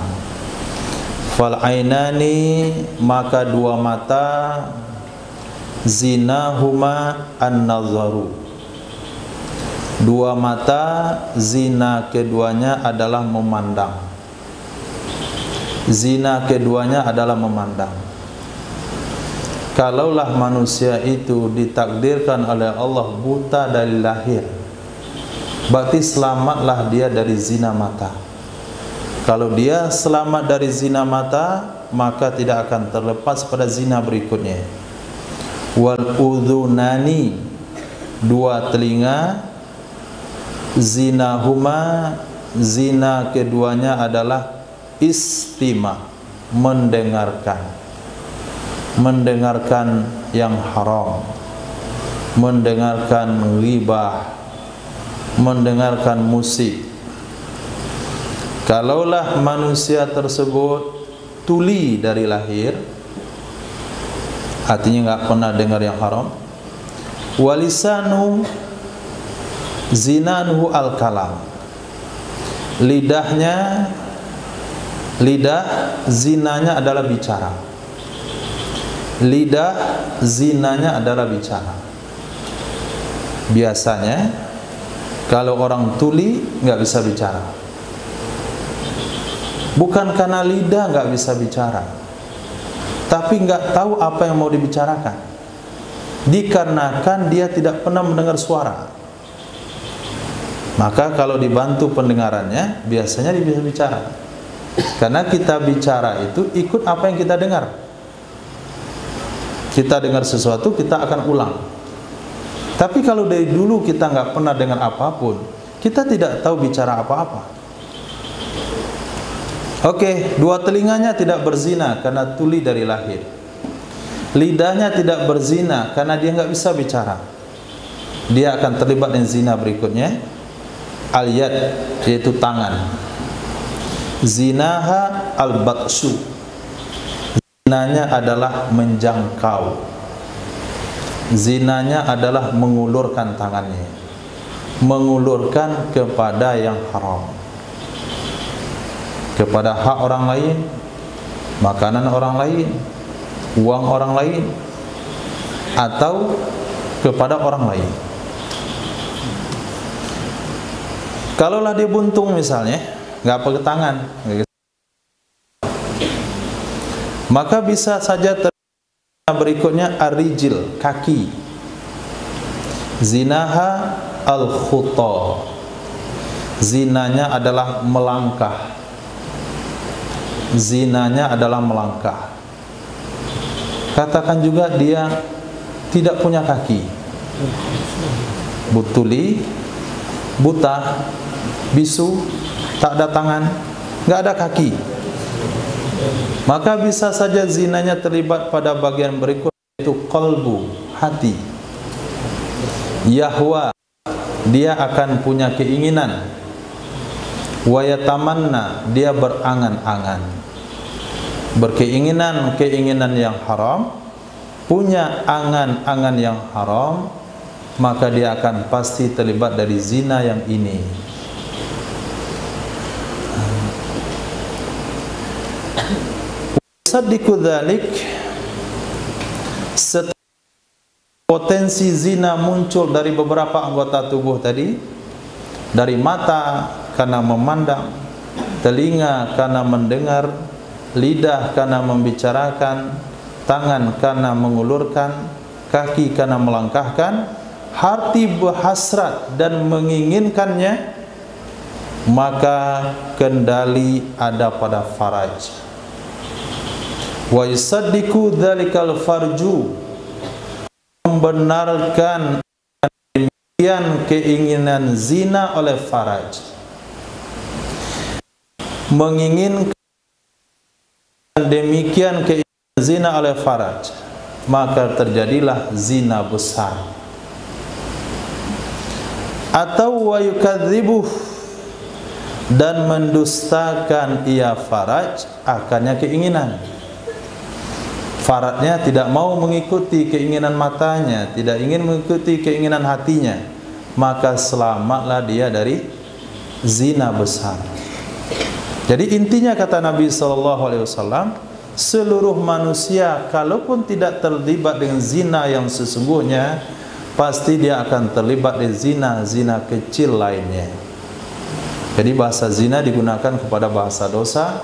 Fal ainani, maka dua mata, zinahuma an-nazaru. Dua mata, zina keduanya adalah memandang. Zina keduanya adalah memandang. Kalaulah manusia itu ditakdirkan oleh Allah buta dari lahir, berarti selamatlah dia dari zina mata. Kalau dia selamat dari zina mata, maka tidak akan terlepas pada zina berikutnya. Wal udhunani, dua telinga, zinahuma, zina keduanya adalah istima, mendengarkan. Mendengarkan yang haram, mendengarkan ghibah, mendengarkan musik. Kalaulah manusia tersebut tuli dari lahir, artinya enggak pernah dengar yang haram. Walisanu zinanuhu al-kalam, lidah zinanya adalah bicara. Lidah zinanya adalah bicara. Biasanya kalau orang tuli nggak bisa bicara, bukan karena lidah nggak bisa bicara, tapi nggak tahu apa yang mau dibicarakan, dikarenakan dia tidak pernah mendengar suara. Maka kalau dibantu pendengarannya, biasanya dia bisa bicara. Karena kita bicara itu ikut apa yang kita dengar. Kita dengar sesuatu, kita akan ulang. Tapi kalau dari dulu kita nggak pernah dengar apapun, kita tidak tahu bicara apa-apa. Oke, dua telinganya tidak berzina karena tuli dari lahir. Lidahnya tidak berzina karena dia nggak bisa bicara. Dia akan terlibat dengan zina berikutnya, al-yad, yaitu tangan. Zinaha al-batshu, zinanya adalah menjangkau. Zinanya adalah mengulurkan tangannya, mengulurkan kepada yang haram, kepada hak orang lain, makanan orang lain, uang orang lain, atau kepada orang lain. Kalaulah dia buntung misalnya, nggak pakai tangan, maka bisa saja berikutnya ar-rijil, kaki. Zinaha al-khuta, zinanya adalah melangkah. Zinanya adalah melangkah. Katakan juga dia tidak punya kaki, butuli, buta, bisu, tak ada tangan, nggak ada kaki. Maka bisa saja zinanya terlibat pada bagian berikut, yaitu qalbu, hati. Yahwa, dia akan punya keinginan. Wa yatamanna, dia berangan-angan, berkeinginan yang haram, punya angan-angan yang haram, maka dia akan pasti terlibat dari zina yang ini. Saddiqu dzalik, setelah potensi zina muncul dari beberapa anggota tubuh tadi, dari mata karena memandang, telinga karena mendengar, lidah karena membicarakan, tangan karena mengulurkan, kaki karena melangkahkan, hati berhasrat dan menginginkannya, maka kendali ada pada faraj. Wa yusaddiqu dzalikal farju, membenarkan demikian keinginan zina oleh faraj, menginginkan demikian keinginan zina oleh faraj, maka terjadilah zina besar. Atau wa yukadzibuh, dan mendustakan ia faraj akannya keinginan. Farajnya tidak mau mengikuti keinginan matanya, tidak ingin mengikuti keinginan hatinya, maka selamatlah dia dari zina besar. Jadi intinya kata Nabi SAW, seluruh manusia kalaupun tidak terlibat dengan zina yang sesungguhnya, pasti dia akan terlibat di zina kecil lainnya. Jadi bahasa zina digunakan kepada bahasa dosa.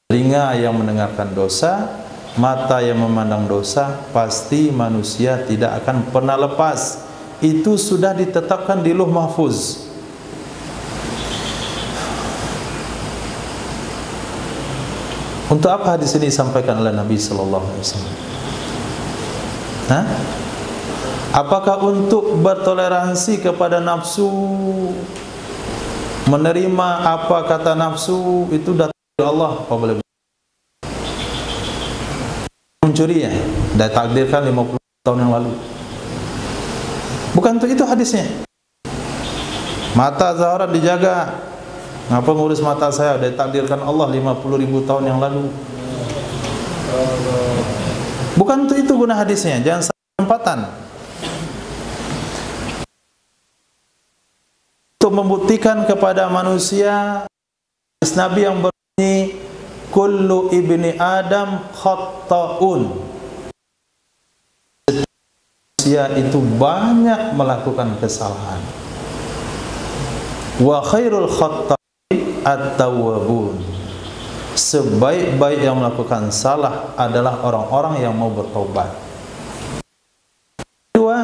Telinga yang mendengarkan dosa, mata yang memandang dosa, pasti manusia tidak akan pernah lepas. Itu sudah ditetapkan di Lauh Mahfuz. Untuk apa hadis ini disampaikan oleh Nabi sallallahu alaihi wasallam? Apakah untuk bertoleransi kepada nafsu, menerima apa kata nafsu itu datang dari Allah? Apa boleh mencuri ya? Dah takdirkan 50 tahun yang lalu. Bukan untuk itu hadisnya. Mata Zahra dijaga. Ngapa ngurus mata saya? Dah takdirkan Allah 50.000 tahun yang lalu. Bukan untuk itu guna hadisnya. Jangan salah penempatan. Untuk membuktikan kepada manusia, Nabi yang berbunyi, kullu ibni Adam khatta'un. Manusia itu banyak melakukan kesalahan. Wa khairul khatta'in at-tawwabun. Sebaik-baik yang melakukan salah adalah orang-orang yang mau bertobat. Kedua,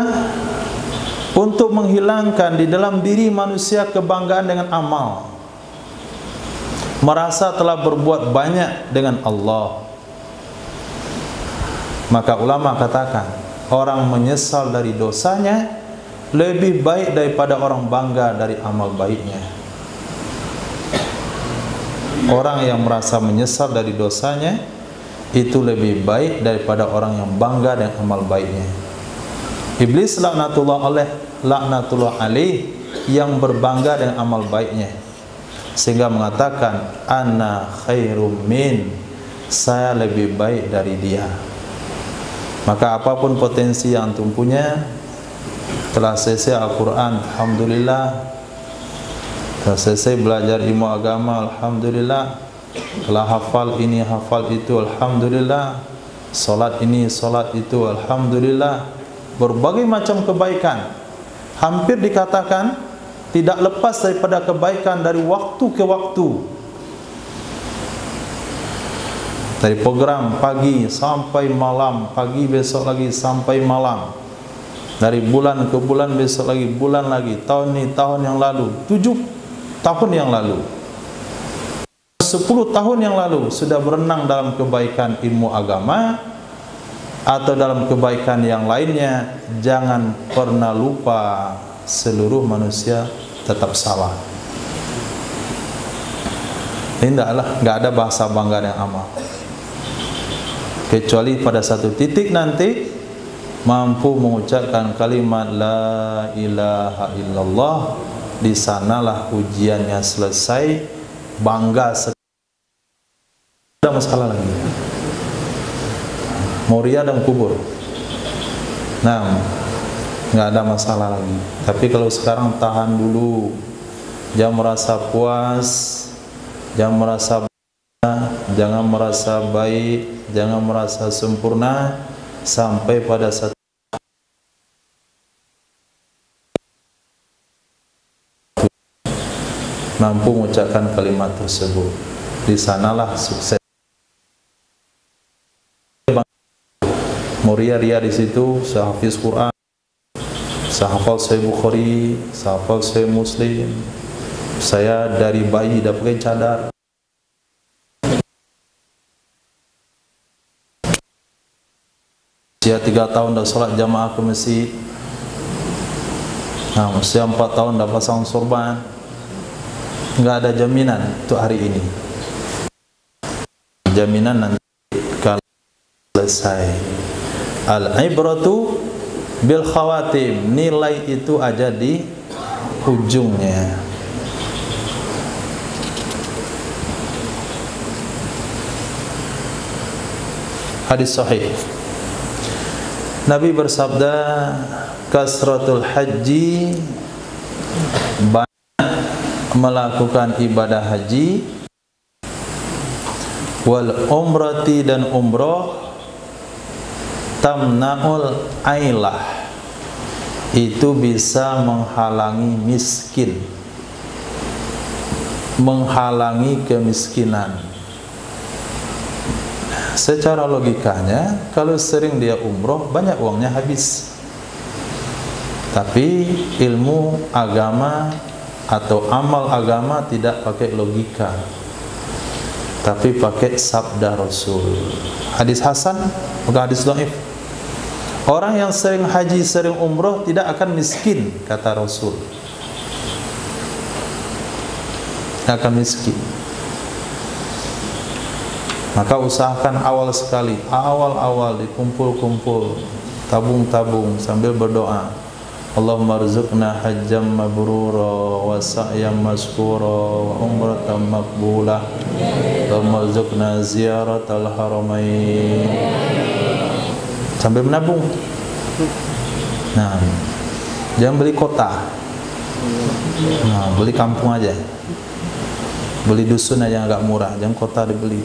untuk menghilangkan di dalam diri manusia kebanggaan dengan amal, merasa telah berbuat banyak dengan Allah. Maka ulama katakan, orang menyesal dari dosanya lebih baik daripada orang bangga dari amal baiknya. Orang yang merasa menyesal dari dosanya itu lebih baik daripada orang yang bangga dengan amal baiknya. Iblis laknatullah alaih yang berbangga dengan amal baiknya, sehingga mengatakan ana khairum min, saya lebih baik dari dia. Maka apapun potensi yang antum punya, telah selesai Al-Quran, alhamdulillah, telah selesai belajar ilmu agama, alhamdulillah, telah hafal ini hafal itu, alhamdulillah, solat ini solat itu, alhamdulillah. Berbagai macam kebaikan, hampir dikatakan tidak lepas daripada kebaikan dari waktu ke waktu. Dari program pagi sampai malam, pagi besok lagi sampai malam. Dari bulan ke bulan, besok lagi bulan lagi, tahun ini tahun yang lalu, 7 tahun yang lalu, 10 tahun yang lalu sudah berenang dalam kebaikan ilmu agama. atau dalam kebaikan yang lainnya, jangan pernah lupa seluruh manusia tetap salah. Ini enggak ada bahasa bangga yang amal, kecuali pada satu titik nanti mampu mengucapkan kalimat la ilaha illallah, di sanalah ujiannya selesai, bangga ada masalah lagi, mau ria dan kubur. Nah, nggak ada masalah lagi. Tapi kalau sekarang tahan dulu, jangan merasa puas, jangan merasa jangan merasa baik, jangan merasa sempurna, sampai pada satu mampu mengucapkan kalimat tersebut, di sanalah sukses. Muria-ria di situ, saya hafiz Quran, saya hafal Sahih Bukhari, saya hafal Sahih Muslim, saya dari bayi dah pakai cadar. Usia 3 tahun dah sholat jamaah ke masjid. Nah, usia 4 tahun dah pasang sorban. Enggak ada jaminan untuk hari ini. Jaminan nanti kalau selesai. Al-ibratu bil khawatim, nilai itu aja di ujungnya. Hadis sahih, Nabi bersabda, kasratul haji, banyak melakukan ibadah haji, wal umrati, dan umroh, tamna'ul ailah, itu bisa menghalangi miskin, menghalangi kemiskinan. Secara logikanya, kalau sering dia umroh, banyak uangnya habis. Tapi ilmu agama atau amal agama tidak pakai logika, tapi pakai sabda Rasul. Hadis hasan, bukan hadis dhaif. Orang yang sering haji, sering umroh tidak akan miskin, kata Rasul. Tidak akan miskin. Maka usahakan awal sekali, awal-awal dikumpul-kumpul, tabung-tabung sambil berdoa. Allahumma rzuqna hajjam mabrura wa sa'yam maskura wa umratan maqbulah. Allahumma rzuqna ziyaratal haramain. Sambil menabung. Nah, jangan beli kota. Nah, beli kampung aja. Beli dusun aja agak murah, jangan kota dibeli.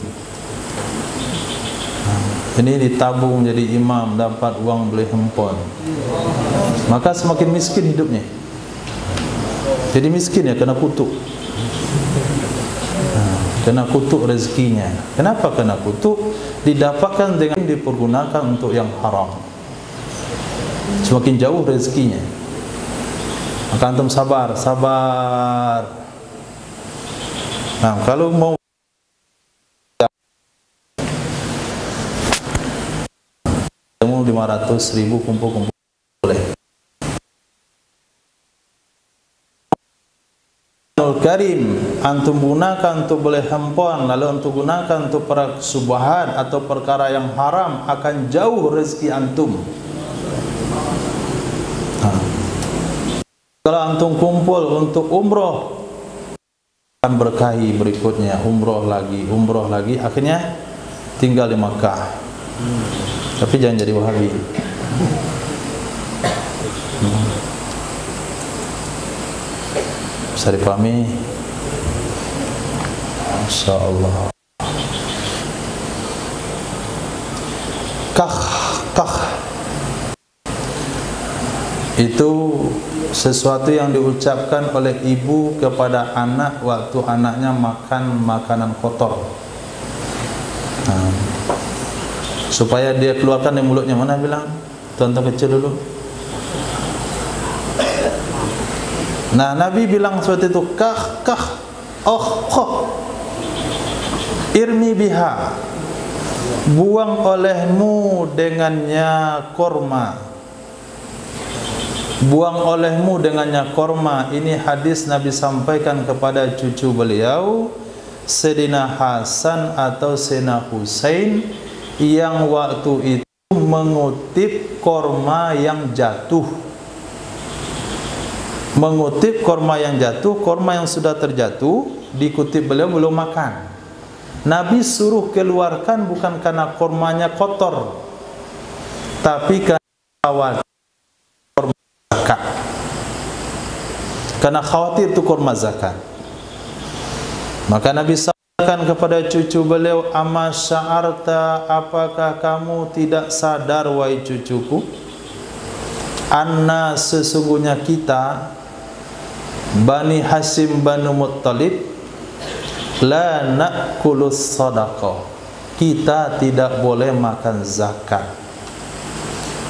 Ini ditabung jadi imam, dapat uang beli handphone, maka semakin miskin hidupnya. Jadi miskin ya, kena kutuk. Kena kutuk rezekinya. Kenapa kena kutuk? Didapatkan dengan dipergunakan untuk yang haram. Semakin jauh rezekinya. Maka antum sabar. Nah, kalau mau 500.000 kumpul-kumpul boleh. Karim, antum gunakan untuk beli handphone, lalu antum gunakan untuk para subahat atau perkara yang haram, akan jauh rezeki antum. Kalau antum kumpul untuk umroh, akan berkahi berikutnya, umroh lagi, akhirnya tinggal di Makkah. Tapi jangan jadi Wahabi. Bisa dipahami? Masya Allah. Kah itu sesuatu yang diucapkan oleh ibu kepada anak waktu anaknya makan makanan kotor. Supaya dia keluarkan dari mulutnya. Mana bilang? Tonton kecil dulu. Nah, Nabi bilang seperti itu. Kah, irmi biha. buang olehmu dengannya korma, buang olehmu dengannya korma. Ini hadis Nabi sampaikan kepada cucu beliau, Sayyidina Hasan atau Sayyidina Husain, yang waktu itu mengutip korma yang jatuh. Mengutip korma yang jatuh, korma yang sudah terjatuh, dikutip beliau belum makan. Nabi suruh keluarkan bukan karena kormanya kotor, tapi karena khawatir korma zakat. Karena khawatir itu korma zakat. Maka Nabi sampaikan kepada cucu beliau, amma sya'arta, apakah kamu tidak sadar wahai cucuku, anna sesungguhnya kita Bani Hashim Banu Muttalib la na'kulus sadaqah, kita tidak boleh makan zakat.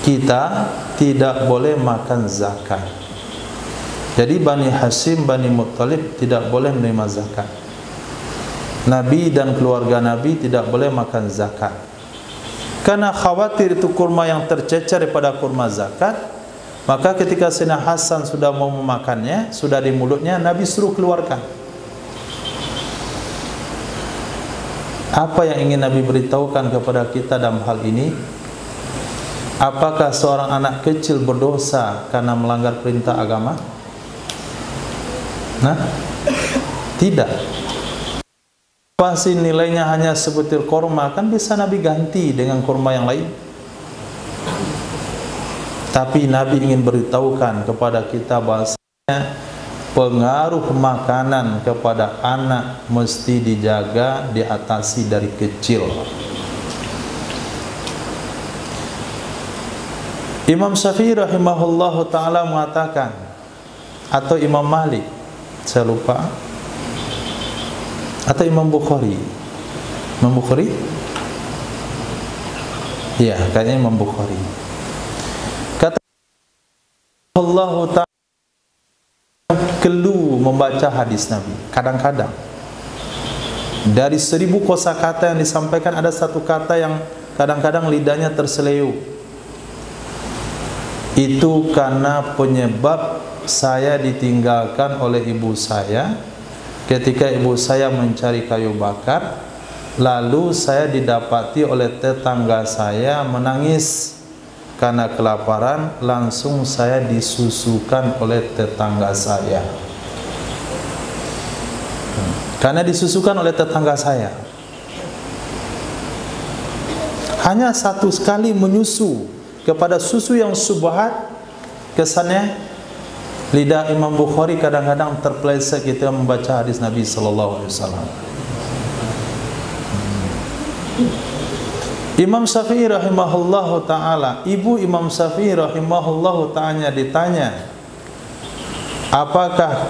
Kita tidak boleh makan zakat. Jadi Bani Hashim Bani Muttalib tidak boleh menerima zakat. Nabi dan keluarga Nabi tidak boleh makan zakat, karena khawatir itu kurma yang tercecer daripada kurma zakat. Maka ketika Sayyidina Hasan sudah mau memakannya, sudah di mulutnya, Nabi suruh keluarkan. Apa yang ingin Nabi beritahukan kepada kita dalam hal ini? Apakah seorang anak kecil berdosa karena melanggar perintah agama? Nah, tidak. Pasti nilainya hanya sebutir korma, kan bisa Nabi ganti dengan korma yang lain. Tapi Nabi ingin beritahukan kepada kita bahasanya pengaruh makanan kepada anak mesti dijaga, diatasi dari kecil. Imam Syafi'i rahimahullahu ta'ala mengatakan, atau Imam Malik, saya lupa, atau Imam Bukhari. Imam Bukhari? Iya, kayaknya Imam Bukhari. Kata Allah Ta'ala, kelu membaca hadis Nabi. Kadang-kadang dari 1000 kosakata yang disampaikan, ada satu kata yang kadang-kadang lidahnya terseleu. Itu karena penyebab saya ditinggalkan oleh ibu saya ketika ibu saya mencari kayu bakar, lalu saya didapati oleh tetangga saya menangis karena kelaparan, langsung saya disusukan oleh tetangga saya. Karena disusukan oleh tetangga saya. Hanya satu sekali menyusu kepada susu yang subhat, kesannya lidah Imam Bukhari kadang-kadang terpeleset ketika membaca hadis Nabi sallallahu alaihi wasallam. Imam Syafi'i rahimahullahu ta'ala, ibu Imam Syafi'i rahimahullahu ta'ala ditanya, apakah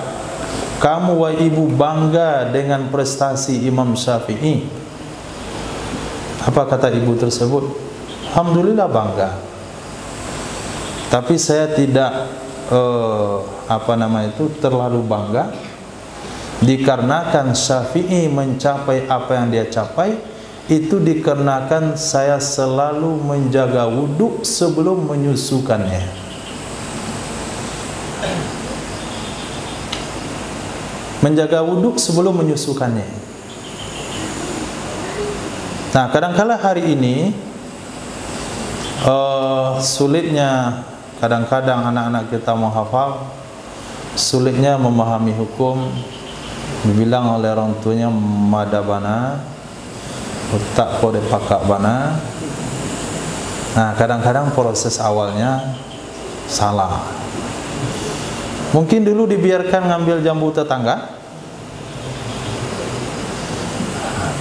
kamu wahai ibu bangga dengan prestasi Imam Syafi'i? Apa kata ibu tersebut? Alhamdulillah bangga. Tapi saya tidak terlalu bangga, dikarenakan Syafi'i mencapai apa yang dia capai itu dikarenakan saya selalu menjaga wudhu sebelum menyusukannya. Menjaga wudhu sebelum menyusukannya. Nah, kadang-kala hari ini sulitnya kadang-kadang anak-anak kita menghafal, sulitnya memahami hukum. Dibilang oleh orang tuanya madabana, tak boleh pakak bana. Nah, kadang-kadang proses awalnya salah. Mungkin dulu dibiarkan ngambil jambu tetangga,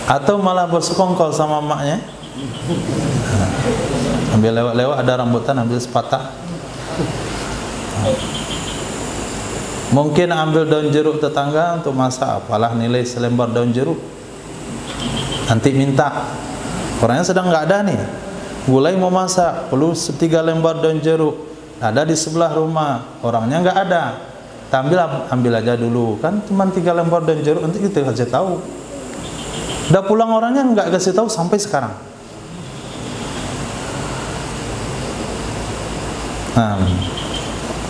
atau malah bersekongkol sama maknya. Ambil lewat-lewat ada rambutan, ambil sepatah. Mungkin ambil daun jeruk tetangga untuk masak, apalah nilai selembar daun jeruk, nanti minta. Orangnya sedang nggak ada nih, gulai mau masak, perlu 3 lembar daun jeruk, ada di sebelah rumah, orangnya nggak ada. Ambil aja dulu, kan cuma 3 lembar daun jeruk, nanti kita kasih tahu. Udah pulang orangnya nggak kasih tahu sampai sekarang.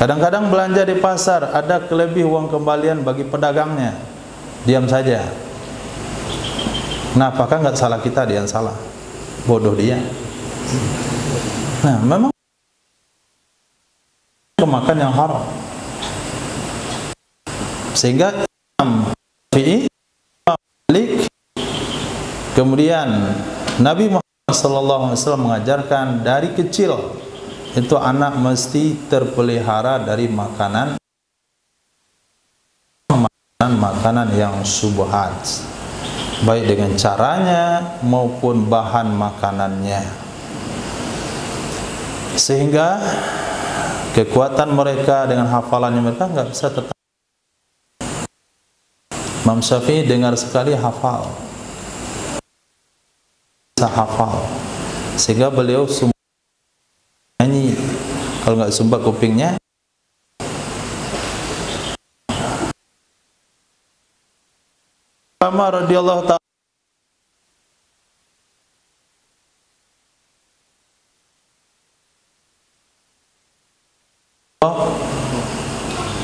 Kadang-kadang belanja di pasar ada kelebih uang kembalian bagi pedagangnya, diam saja. Nah, apakah nggak salah kita, dia yang salah? Bodoh dia. Nah, memang makan yang haram. Sehingga Imam Syafi'i, Malik, kemudian Nabi Muhammad SAW mengajarkan dari kecil itu anak mesti terpelihara dari makanan yang syubhat, baik dengan caranya maupun bahan makanannya, sehingga kekuatan mereka dengan hafalannya mereka nggak bisa tetap. Imam Syafi'i dengar sekali hafal, bisa hafal, sehingga beliau nyanyi, kalau nggak sumbat kupingnya. Umar radhiyallahu ta'ala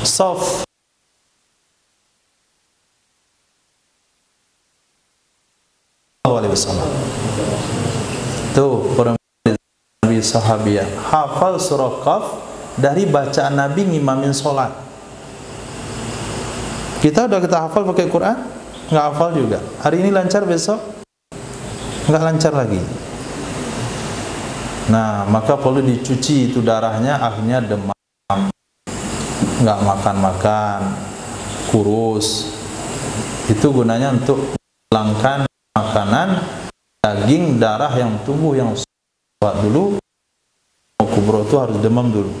Saf alaihi wasallam tuh Nabi sahabiah hafal surah Qaf dari bacaan Nabi ngimamin sholat. Kita hafal pakai Quran, nggak hafal juga. Hari ini lancar, besok nggak lancar lagi. Nah, maka perlu dicuci itu darahnya, akhirnya demam, nggak makan-makan, kurus. Itu gunanya untuk menghilangkan makanan, daging, darah yang tumbuh yang kuat dulu. Mau kubro itu harus demam dulu.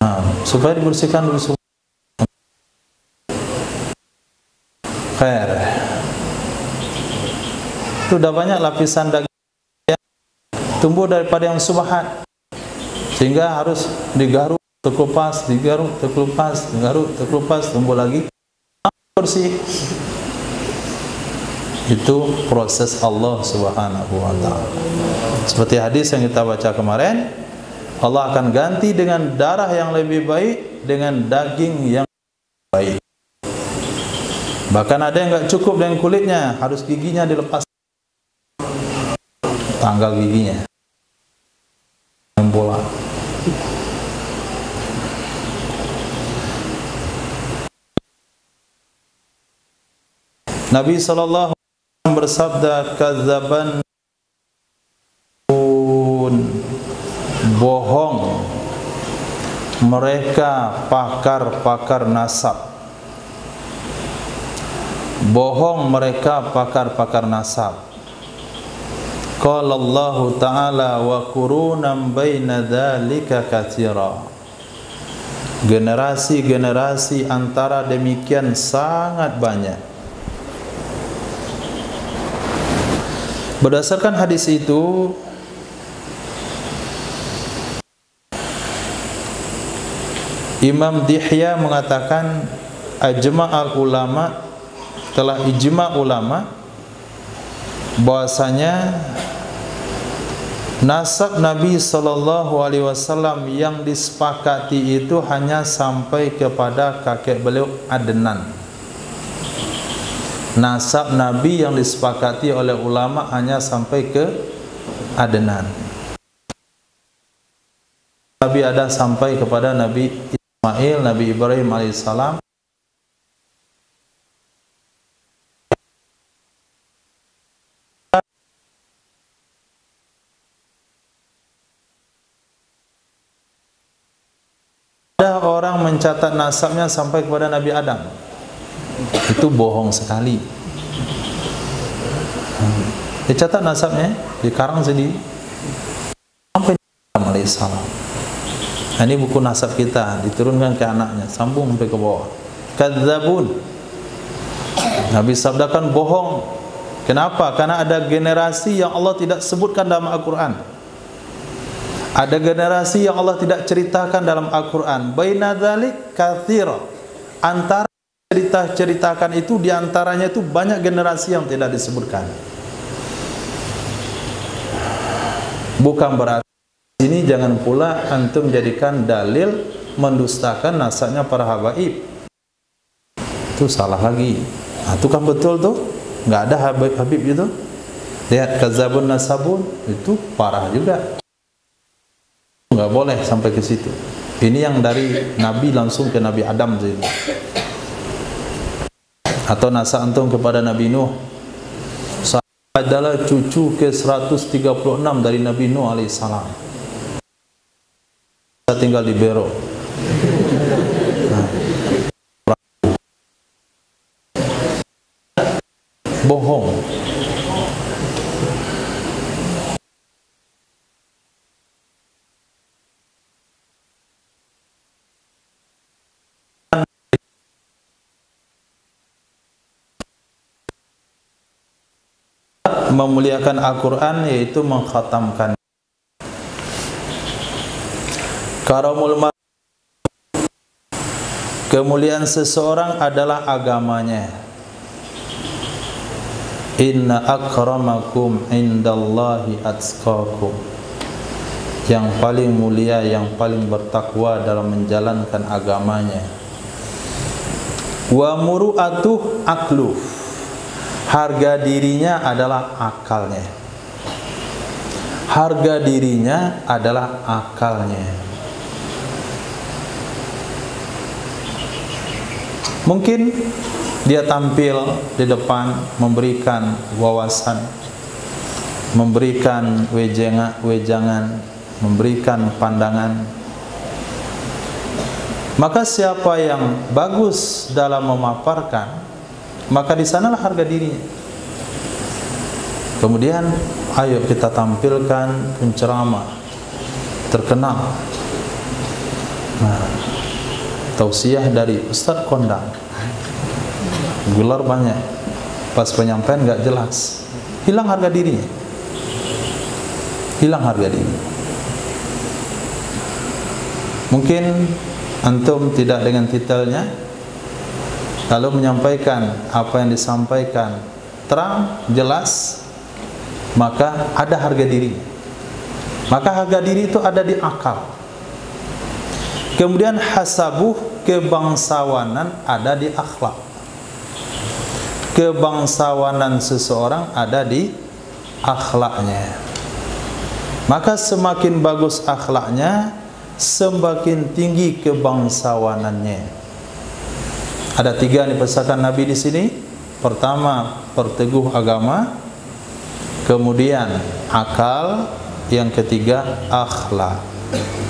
Nah, supaya dibersihkan dulu semua. Khair. Itu udah banyak lapisan daging yang tumbuh daripada yang subhat, sehingga harus digaruk, terkelupas, digaruk, terkelupas, digaruk, terkelupas, tumbuh lagi bersih. Itu proses Allah Subhanahu wa ta'ala. Seperti hadis yang kita baca kemarin, Allah akan ganti dengan darah yang lebih baik, dengan daging yang baik. Bahkan ada yang nggak cukup dengan kulitnya, harus giginya dilepas, tanggal giginya, bola. Nabi sallallahu alaihi wasallam bersabda, kadzaban, bohong mereka pakar-pakar nasab. Bohong mereka pakar-pakar nasab. Qala Allah Ta'ala wa qurunam baina dzalika katsira. Generasi-generasi antara demikian sangat banyak. Berdasarkan hadis itu, Imam Dihya mengatakan ajma'al ulama, telah ijma' ulama bahwasanya nasab Nabi sallallahu alaihi wasallam yang disepakati itu hanya sampai kepada kakek beliau Adnan. Nasab Nabi yang disepakati oleh ulama hanya sampai ke Adnan. Nabi ada sampai kepada Nabi Ismail, Nabi Ibrahim alaihissalam. Ada orang mencatat nasabnya sampai kepada Nabi Adam. Itu bohong sekali. Dicatat nasabnya, dikarang sendiri sampai Adam alaihissalam. Nah, ini buku nasab kita, diturunkan ke anaknya, sambung sampai ke bawah. Kadzabun. Nabi sabdakan bohong. Kenapa? Karena ada generasi yang Allah tidak sebutkan dalam Al-Quran. Ada generasi yang Allah tidak ceritakan dalam Al-Quran. Baina dzalik katsira. Antara ceritakan itu diantaranya itu banyak generasi yang tidak disebutkan. Bukan berarti ini jangan pula antum jadikan dalil mendustakan nasabnya para habaib. Itu salah lagi. Nah, itu kan betul tuh, nggak ada habib itu. Lihat kazabun nasabun itu parah juga. Nggak boleh sampai ke situ. Ini yang dari Nabi langsung ke Nabi Adam sini. Atau nasab antum kepada Nabi Nuh. Saya adalah cucu ke 136 dari Nabi Nuh alaihissalam. Saya tinggal di Bero. Bohong. Memuliakan Al-Quran yaitu mengkhatamkan. Karamul kemuliaan seseorang adalah agamanya. Inna akramakum indallahi atqakum. Yang paling mulia, yang paling bertakwa dalam menjalankan agamanya. Wa muru'atuh akluf. Harga dirinya adalah akalnya. Harga dirinya adalah akalnya. Mungkin dia tampil di depan memberikan wawasan, memberikan wejangan, memberikan pandangan. Maka siapa yang bagus dalam memaparkan, maka di sanalah harga dirinya. Kemudian ayo kita tampilkan penceramah terkenal. Nah, tausiah dari Ustadz Kondang, gelar banyak, pas penyampaian nggak jelas, hilang harga dirinya. Hilang harga diri. Mungkin antum tidak dengan titelnya, lalu menyampaikan apa yang disampaikan terang, jelas, maka ada harga diri. Maka harga diri itu ada di akal. Kemudian hasabuh, kebangsawanan ada di akhlak. Kebangsawanan seseorang ada di akhlaknya. Maka semakin bagus akhlaknya, semakin tinggi kebangsawanannya. Ada 3 nih pesan Nabi di sini. Pertama, perteguh agama. Kemudian akal. Yang ketiga, akhlak.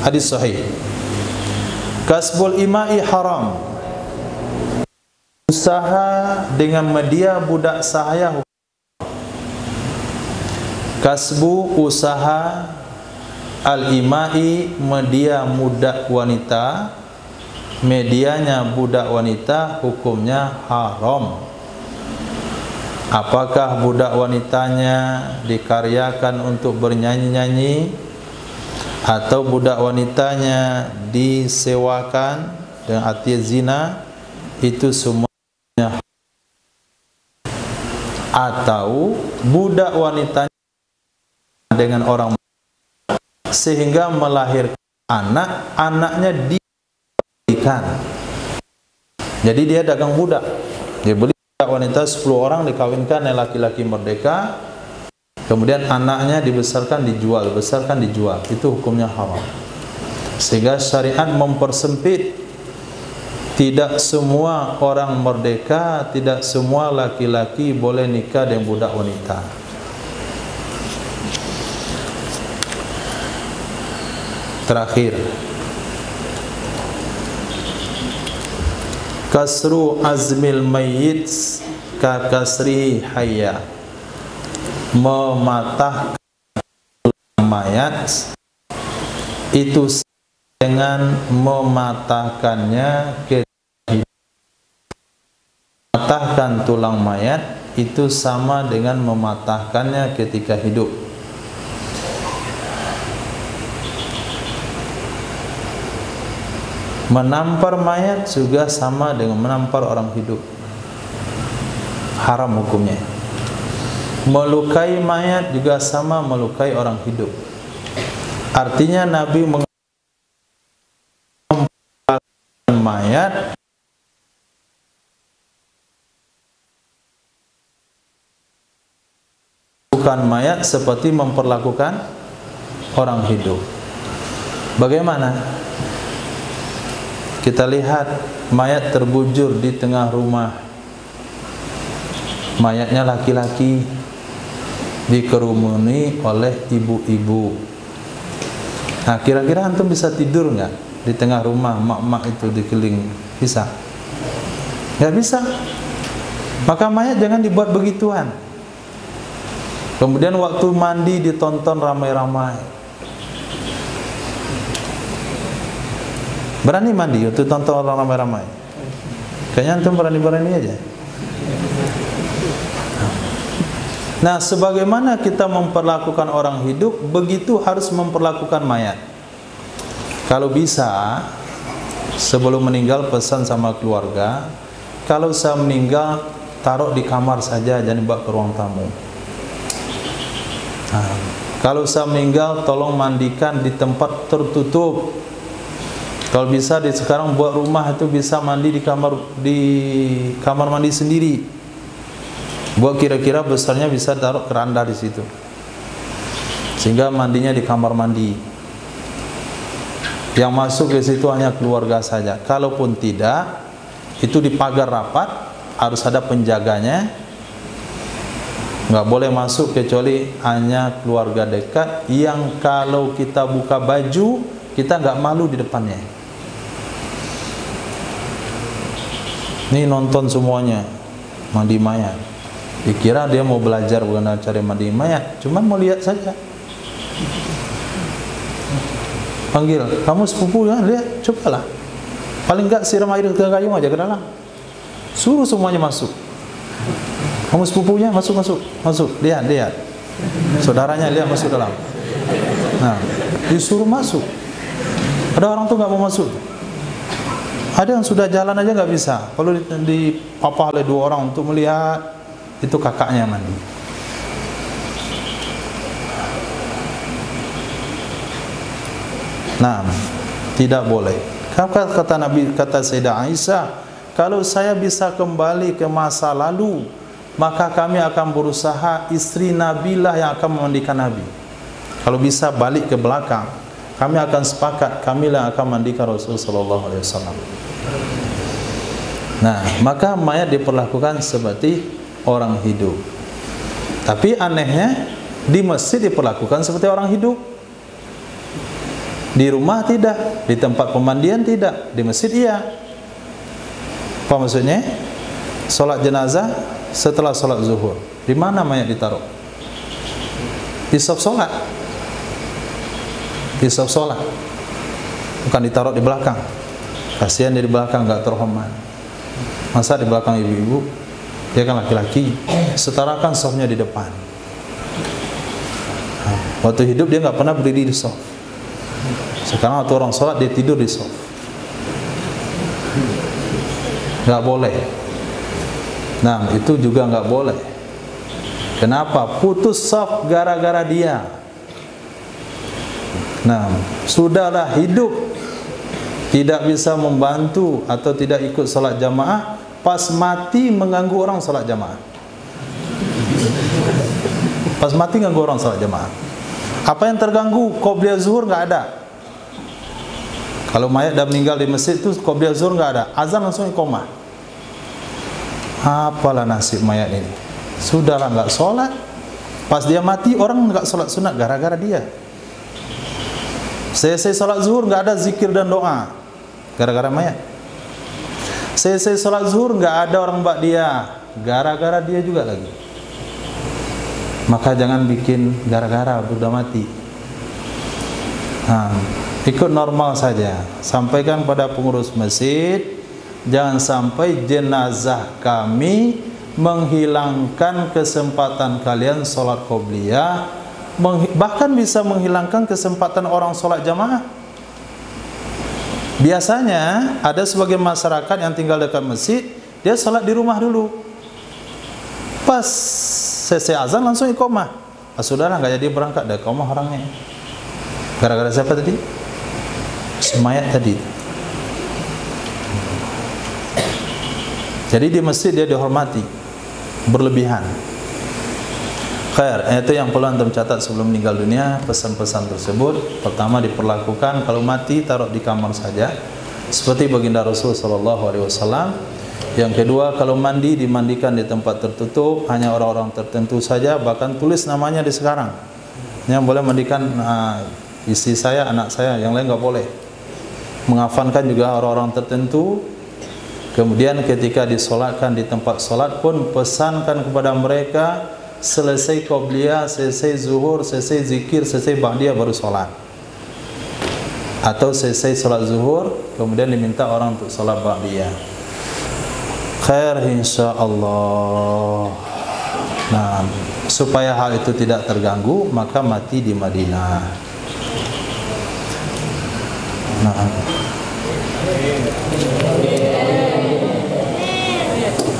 Hadis sahih. Kasbul imai haram. Usaha dengan media budak sahaya. Kasbu usaha al-imai media budak wanita. Medianya budak wanita hukumnya haram. Apakah budak wanitanya dikaryakan untuk bernyanyi-nyanyi, atau budak wanitanya disewakan dengan arti zina, itu semuanya haram. Atau budak wanitanya dengan orang sehingga melahirkan anak, anaknya dibelikan. Jadi dia dagang budak. Dia beli budak wanita 10 orang, dikawinkan oleh laki-laki merdeka. Kemudian anaknya dibesarkan, dijual, besarkan, dijual. Itu hukumnya haram. Sehingga syariat mempersempit. Tidak semua orang merdeka, tidak semua laki-laki boleh nikah dengan budak wanita. Terakhir, kasru azmil mayyit ka kasri hayya. Mematahkan mayat itu dengan mematahkannya ke mematahkan tulang mayat itu sama dengan mematahkannya ketika hidup. Menampar mayat juga sama dengan menampar orang hidup. Haram hukumnya. Melukai mayat juga sama melukai orang hidup. Artinya Nabi memperlakukan mayat bukan mayat seperti memperlakukan orang hidup. Bagaimana? Kita lihat mayat terbujur di tengah rumah. Mayatnya laki-laki, dikerumuni oleh ibu-ibu. Nah, kira-kira antum bisa tidur nggak di tengah rumah mak-mak itu dikeliling? Bisa? Nggak bisa. Maka mayat jangan dibuat begituan. Kemudian waktu mandi ditonton ramai-ramai. Berani mandi waktu tonton orang ramai-ramai? Kayaknya antum berani-berani aja. Nah, sebagaimana kita memperlakukan orang hidup, begitu harus memperlakukan mayat. Kalau bisa, sebelum meninggal pesan sama keluarga, kalau saya meninggal taruh di kamar saja, jangan dibawa ke ruang tamu. Nah, kalau saya meninggal tolong mandikan di tempat tertutup. Kalau bisa sekarang buat rumah itu bisa mandi di kamar mandi sendiri. Buat kira-kira besarnya bisa taruh keranda di situ. Sehingga mandinya di kamar mandi. Yang masuk ke situ hanya keluarga saja. Kalaupun tidak, itu di pagar rapat, harus ada penjaganya. Nggak boleh masuk kecuali hanya keluarga dekat yang kalau kita buka baju kita nggak malu di depannya. Ini nonton semuanya mandi mayat. Dikira dia mau belajar bukan cari mandi mayat, cuman mau lihat saja. Panggil, kamu sepupu ya, lihat, cobalah. Paling nggak siram air ke gayung aja ke dalam. Suruh semuanya masuk. Kamu sepupunya masuk, lihat. Saudaranya lihat masuk dalam. Nah, disuruh masuk. Ada orang tuh nggak mau masuk. Ada yang sudah jalan aja nggak bisa. Kalau dipapah oleh 2 orang untuk melihat, itu kakaknya mandi. Nah, tidak boleh. Kata Nabi, kata Sayyidah Aisyah, kalau saya bisa kembali ke masa lalu, maka kami akan berusaha istri Nabi lah yang akan memandikan Nabi. Kalau bisa balik ke belakang, kami akan sepakat, kami lah yang akan memandikan Rasulullah SAW. Nah, maka mayat diperlakukan seperti orang hidup. Tapi anehnya, di masjid diperlakukan seperti orang hidup. Di rumah tidak, di tempat pemandian tidak, di masjid iya. Apa maksudnya? Sholat jenazah setelah sholat zuhur, di mana mayat ditaruh? Di saf sholat. Di saf sholat, bukan ditaruh di belakang. Kasihan dia di belakang, nggak terhormat. Masa di belakang ibu-ibu? Dia kan laki-laki, setarakan safnya di depan. Waktu hidup dia nggak pernah berdiri di saf. Sekarang waktu orang sholat dia tidur di saf. Nggak boleh. Nah, itu juga nggak boleh. Kenapa? Putus saf gara-gara dia. Nah, sudahlah hidup tidak bisa membantu atau tidak ikut salat jamaah, pas mati mengganggu orang salat jamaah. Pas mati ganggu orang salat jamaah. Apa yang terganggu? Qobliyah zuhur nggak ada. Kalau mayat dah meninggal di masjid itu qobliyah zuhur nggak ada. Azan langsung iqamah. Apalah nasib mayat ini? Sudahlah nggak sholat. Pas dia mati orang nggak sholat sunat gara-gara dia. Selesai sholat zuhur nggak ada zikir dan doa gara-gara mayat. Selesai sholat zuhur nggak ada orang mbak dia gara-gara dia juga lagi. Maka jangan bikin gara-gara udah mati. Nah, ikut normal saja. Sampaikan pada pengurus masjid, jangan sampai jenazah kami menghilangkan kesempatan kalian sholat qobliyah, bahkan bisa menghilangkan kesempatan orang sholat jamaah. Biasanya ada sebagian masyarakat yang tinggal dekat masjid, dia sholat di rumah dulu. Pas selesai azan langsung iqamah. Saudara nggak jadi berangkat, dah iqamah orangnya. Gara-gara siapa tadi? Semayat tadi. Jadi di masjid dia dihormati, berlebihan. Khair, itu yang perlu antum catat sebelum meninggal dunia. Pesan-pesan tersebut, pertama diperlakukan kalau mati taruh di kamar saja, seperti baginda Rasul sallallahu alaihi wasallam. Yang kedua, kalau mandi dimandikan di tempat tertutup, hanya orang-orang tertentu saja, bahkan tulis namanya di sekarang. Yang boleh mandikan istri saya, anak saya, yang lain nggak boleh. Mengafankan juga orang-orang tertentu. Kemudian ketika disolatkan di tempat solat pun pesankan kepada mereka selesai qobliyah, selesai zuhur, selesai zikir, selesai ba'diyah baru solat. Atau selesai solat zuhur kemudian diminta orang untuk solat ba'diyah. Khair insyaallah. Nah, supaya hal itu tidak terganggu maka mati di Madinah. Nah,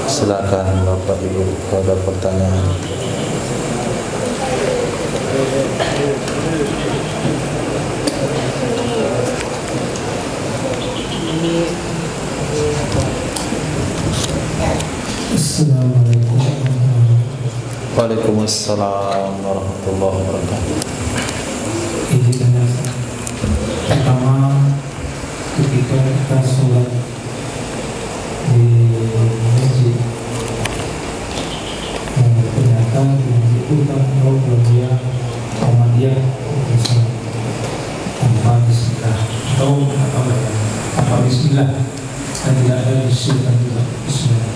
silakan Bapak Ibu kalau ada pertanyaan.
Assalamualaikum.
Waalaikumsalam warahmatullahi wabarakatuh.
Ini jenazah. Pertama, ketika kita sholat di masjid, ternyata di masjid itu kita tahu bahwa dia Muhammadiyah misalnya tanpa bismillah atau tanpa bismillah dan tidak ada disuruhkan juga bismillah.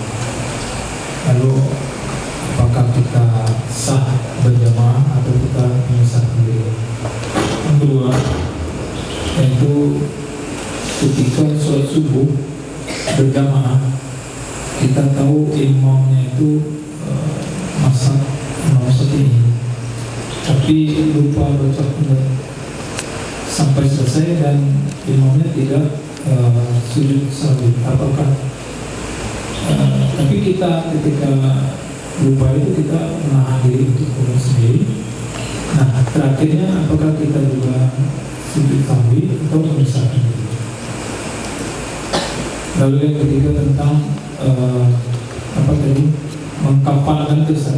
Lalu apakah kita sah berjamaah atau kita menyesatkan diri? Yang kedua, yaitu ketika sholat subuh berjamaah, kita tahu imamnya itu masak imam ini, tapi lupa baca qunut sampai selesai dan imamnya tidak sujud sahwi. Apakah tapi kita ketika lupa itu kita menahan diri untuk qunut sendiri. Nah, terakhirnya apakah kita juga sujud sahwi atau menyesatkan diri? Lalu yang ketiga tentang mengkafalkan dosa.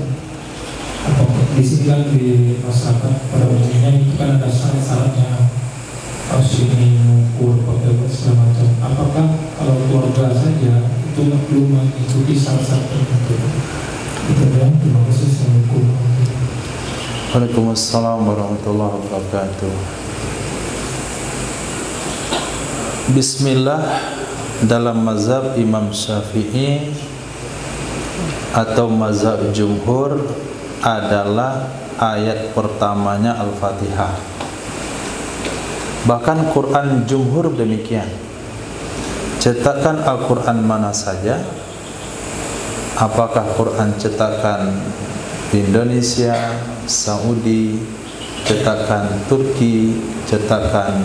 Di sini kan di masyarakat pada umumnya itu kan ada syarat-syaratnya, harus ini mengukur pakai segala macam. Apakah kalau keluarga saja itu belum mengikuti syarat-syarat tertentu? Itu ya. Terima kasih. Assalamualaikum.
Waalaikumsalam warahmatullahi wabarakatuh. Bismillah dalam mazhab Imam Syafi'i atau mazhab jumhur adalah ayat pertamanya Al-Fatihah. Bahkan Quran jumhur demikian. Cetakan Al-Quran mana saja, apakah Quran cetakan Indonesia, Saudi, cetakan Turki, cetakan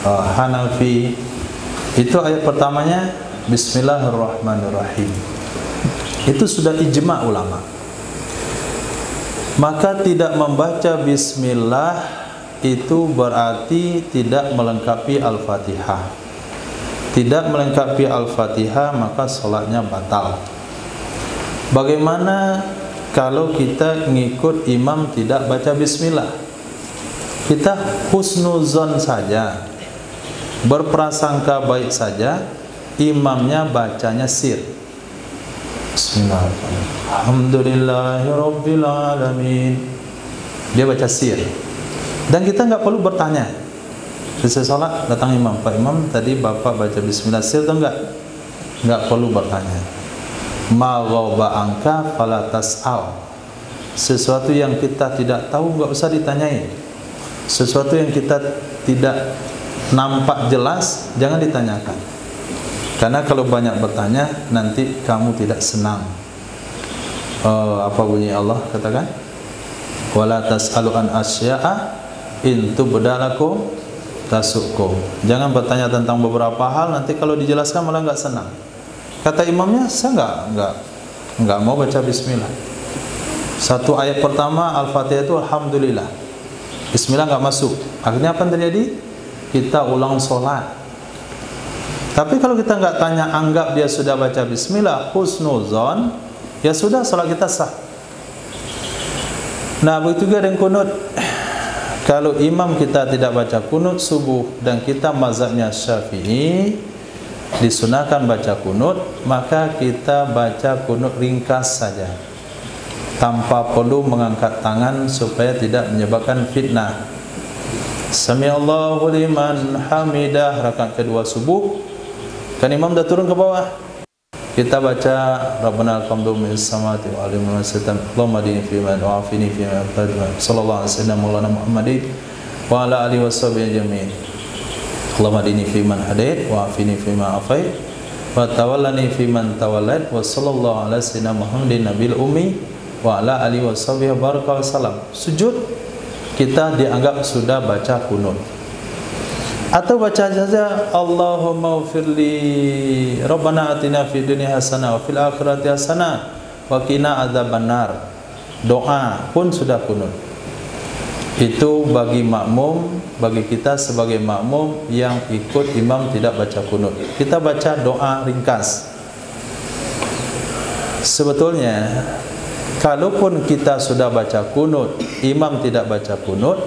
Hanafi, itu ayat pertamanya Bismillahirrahmanirrahim. Itu sudah ijma' ulama. Maka tidak membaca Bismillah itu berarti tidak melengkapi Al-Fatihah. Tidak melengkapi Al-Fatihah maka sholatnya batal. Bagaimana kalau kita ngikut imam tidak baca Bismillah? Kita husnuzon saja, berprasangka baik saja, imamnya bacanya sir. Bismillahirrahmanirrahim. Alhamdulillahirabbil alamin. Dia baca sir. Dan kita nggak perlu bertanya. Selesai sholat datang imam, Pak Imam tadi Bapak baca Bismillah sir atau enggak? Nggak perlu bertanya. Ma ghaba anka fala tas'al. Sesuatu yang kita tidak tahu nggak usah ditanyain. Sesuatu yang kita tidak nampak jelas jangan ditanyakan. Karena kalau banyak bertanya nanti kamu tidak senang. Apa bunyi Allah katakan? Wala tas'alu an asya'a in tubda lakum tasukum. Jangan bertanya tentang beberapa hal, nanti kalau dijelaskan malah nggak senang. Kata imamnya, saya nggak mau baca bismillah. Satu ayat pertama Al-Fatihah itu alhamdulillah, bismillah nggak masuk. Akhirnya apa yang terjadi? Kita ulang sholat. Tapi kalau kita nggak tanya, anggap dia sudah baca bismillah, husnuzon, ya sudah, sholat kita sah. Nah, begitu juga dengan kunut. Kalau imam kita tidak baca kunut subuh dan kita mazhabnya Syafi'i, disunahkan baca kunut, maka kita baca kunut ringkas saja, tanpa perlu mengangkat tangan supaya tidak menyebabkan fitnah. Sami'allahu liman hamidah, rakaat kedua subuh, kan imam dah turun ke bawah, kita baca Rabbana al-hamdu mi'is samawati wa alimul masyidan Allahumma dini fiman wa afini fiman sallallahu alaihi wasallam maulana Muhammadin wa ala alihi wa sahbihi jami'in. Allahumma dini fiman hadait wa afini fiman afait wa tawallani fiman tawallait wa sallallahu ala sayyidina Muhammadin nabil ummi wa ala alihi wa sahbihi baraka wa salam. Sujud kita dianggap sudah baca kunut. Atau baca saja Allahumma ufirli Rabbana atina fid dunya hasanah wa fil akhirati hasanah wa qina adzabannar. Doa pun sudah kunut. Itu bagi makmum, bagi kita sebagai makmum yang ikut imam tidak baca kunut. Kita baca doa ringkas. Sebetulnya kalaupun kita sudah baca kunut, imam tidak baca kunut,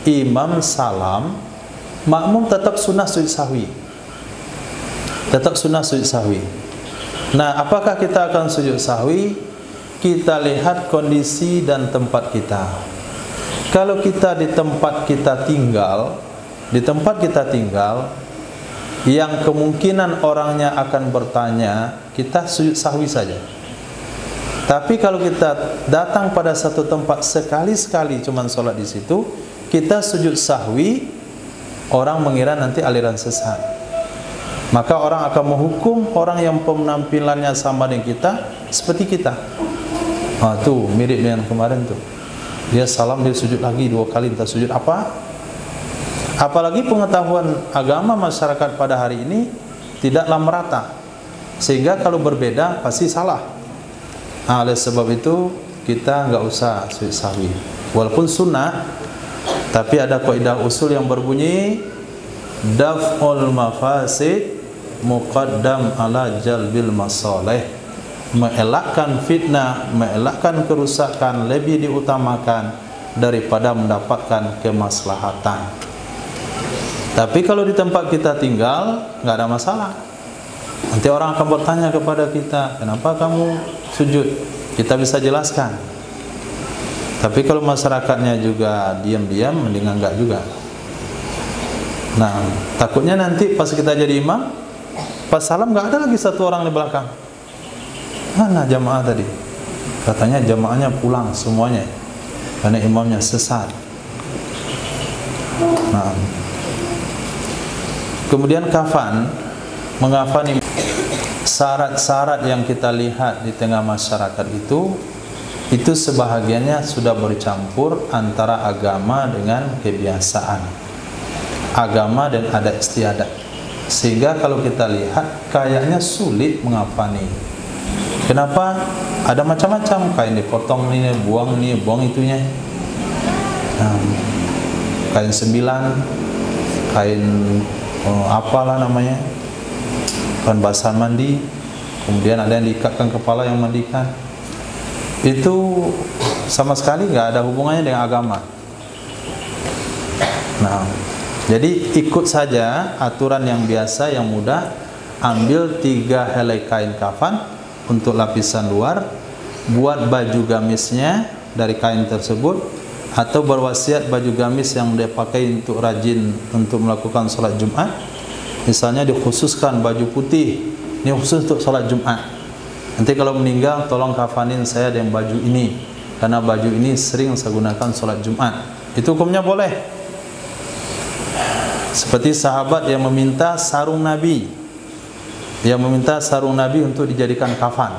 imam salam, makmum tetap sunnah sujud sahwi. Tetap sunnah sujud sahwi. Nah, apakah kita akan sujud sahwi? Kita lihat kondisi dan tempat kita. Kalau kita di tempat kita tinggal, yang kemungkinan orangnya akan bertanya, kita sujud sahwi saja. Tapi kalau kita datang pada satu tempat sekali-sekali cuman sholat di situ, kita sujud sahwi, orang mengira nanti aliran sesat. Maka orang akan menghukum orang yang penampilannya sama dengan kita, seperti kita. Tuh mirip dengan kemarin tuh. Dia salam, dia sujud lagi 2 kali, entah sujud apa. Apalagi pengetahuan agama masyarakat pada hari ini tidaklah merata, sehingga kalau berbeda pasti salah. Oleh sebab itu kita nggak usah sujud sahwi, walaupun sunnah. Tapi ada kaidah usul yang berbunyi daf'ul mafasid muqaddam ala jalbil masalih. Mengelakkan fitnah, mengelakkan kerusakan lebih diutamakan daripada mendapatkan kemaslahatan. Tapi kalau di tempat kita tinggal nggak ada masalah. Nanti orang akan bertanya kepada kita, kenapa kamu sujud? Kita bisa jelaskan. Tapi kalau masyarakatnya juga diam-diam, mendingan enggak juga. Nah, takutnya nanti pas kita jadi imam, pas salam enggak ada lagi satu orang di belakang. Mana jamaah tadi? Katanya jamaahnya pulang semuanya karena imamnya sesat. Nah, kemudian kafan, mengafani, syarat-syarat yang kita lihat di tengah masyarakat itu sebahagiannya sudah bercampur antara agama dengan kebiasaan, agama dan adat istiadat, sehingga kalau kita lihat kayaknya sulit mengafani. Kenapa? Ada macam-macam, kain dipotong nih, buang itunya, kain 9, kain apalah namanya, kain basahan mandi, kemudian ada yang diikatkan kepala yang mandikan. Itu sama sekali nggak ada hubungannya dengan agama. Nah, jadi ikut saja aturan yang biasa, yang mudah. Ambil 3 helai kain kafan untuk lapisan luar, buat baju gamisnya dari kain tersebut, atau berwasiat baju gamis yang dia pakai untuk rajin untuk melakukan sholat Jumat. Misalnya dikhususkan baju putih, ini khusus untuk sholat Jumat. Nanti kalau meninggal, tolong kafanin saya dengan baju ini, karena baju ini sering saya gunakan sholat Jumat. Itu hukumnya boleh. Seperti sahabat yang meminta sarung Nabi, untuk dijadikan kafan.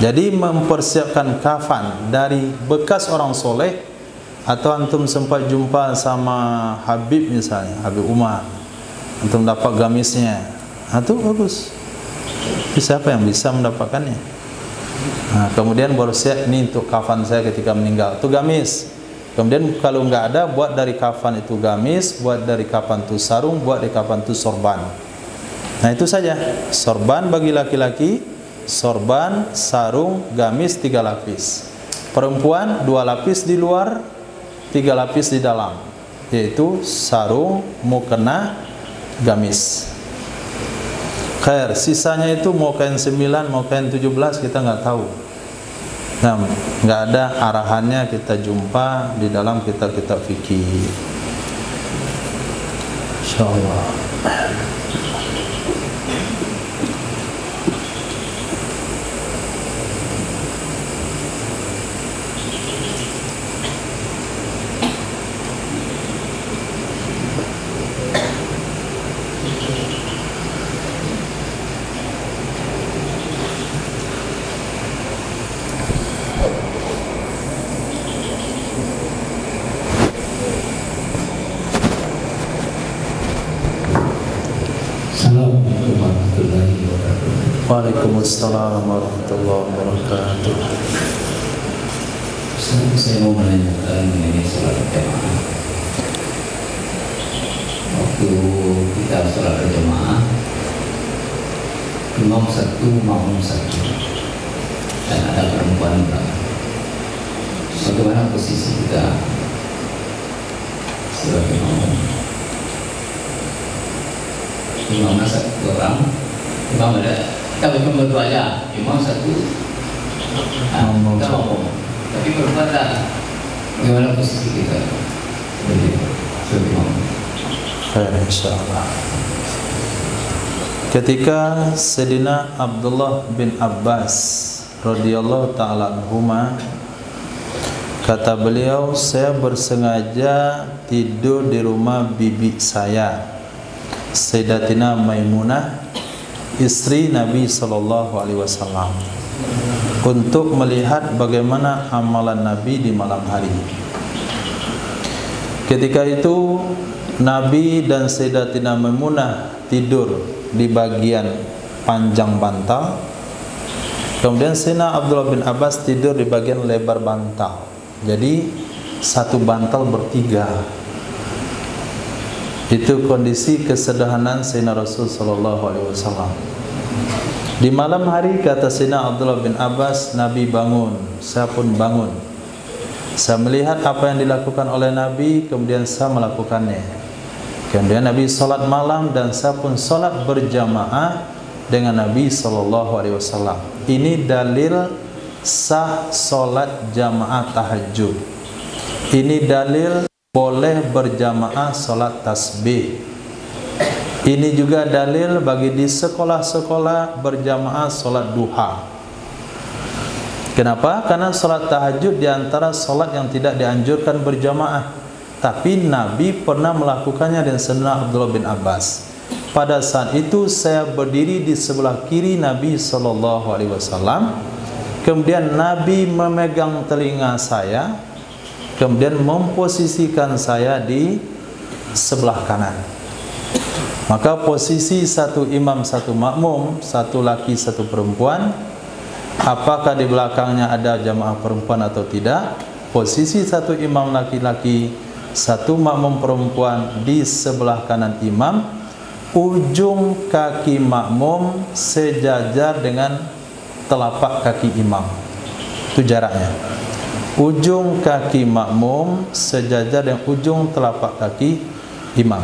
Jadi mempersiapkan kafan dari bekas orang soleh atau antum sempat jumpa sama Habib misalnya, Habib Umar, antum dapat gamisnya, itu bagus. Siapa yang bisa mendapatkannya? Nah, kemudian baru siap, ini untuk kafan saya ketika meninggal, itu gamis. Kemudian kalau nggak ada, buat dari kafan itu gamis, buat dari kafan itu sarung, buat dari kafan itu sorban. Nah itu saja, sorban bagi laki-laki, sorban, sarung, gamis 3 lapis. Perempuan 2 lapis di luar, 3 lapis di dalam, yaitu sarung, mukena, gamis. Khair, sisanya itu mau kain 9, mau kain 17 kita nggak tahu. Nah, nggak ada arahannya, kita jumpa di dalam kitab-kitab fikih. Insyaallah.
Assalamualaikum warahmatullahi wabarakatuh.
Waalaikumsalam warahmatullahi wabarakatuh.
Saya mau menanyakan mengenai sholat berjamaah. Waktu kita sholat berjamaah, imam 1, makmum 1, dan ada perempuan belakang. Bagaimana posisi kita sebagai makmum? Imamnya 1 orang, imam ada, kita berdua aja, imam 1, kita makmum. Tapi perempuan tak. Bagaimana posisi kita sebagai makmum?
Khair, insyaallah. Ketika Sayyidina Abdullah bin Abbas radhiyallahu ta'ala anhuma, kata beliau, saya bersengaja tidur di rumah bibi saya, Sayyidatina Maimunah, istri Nabi SAW, untuk melihat bagaimana amalan Nabi di malam hari. Ketika itu Nabi dan Sayyidatina Maimunah tidur di bagian panjang bantal, kemudian Sayyidina Abdullah bin Abbas tidur di bagian lebar bantal. Jadi satu bantal bertiga. Itu kondisi kesederhanaan Sayyidina Rasul sallallahu alaihi wasallam. Di malam hari, kata Sayyidina Abdullah bin Abbas, Nabi bangun, saya pun bangun. Saya melihat apa yang dilakukan oleh Nabi, kemudian saya melakukannya. Kemudian Nabi salat malam dan saya pun salat berjamaah dengan Nabi sallallahu alaihi wasallam. Ini dalil sah salat jamaah tahajud. Ini dalil boleh berjamaah salat tasbih. Ini juga dalil bagi di sekolah-sekolah berjamaah salat duha. Kenapa? Karena salat tahajud diantara salat yang tidak dianjurkan berjamaah, tapi Nabi pernah melakukannya dengan Sayyidina Abdullah bin Abbas. Pada saat itu saya berdiri di sebelah kiri Nabi SAW. Kemudian Nabi memegang telinga saya, kemudian memposisikan saya di sebelah kanan. Maka posisi satu imam satu makmum, satu laki satu perempuan, apakah di belakangnya ada jamaah perempuan atau tidak, posisi satu imam laki-laki, satu makmum perempuan di sebelah kanan imam, ujung kaki makmum sejajar dengan telapak kaki imam. Itu jaraknya. Ujung kaki makmum sejajar dengan ujung telapak kaki imam.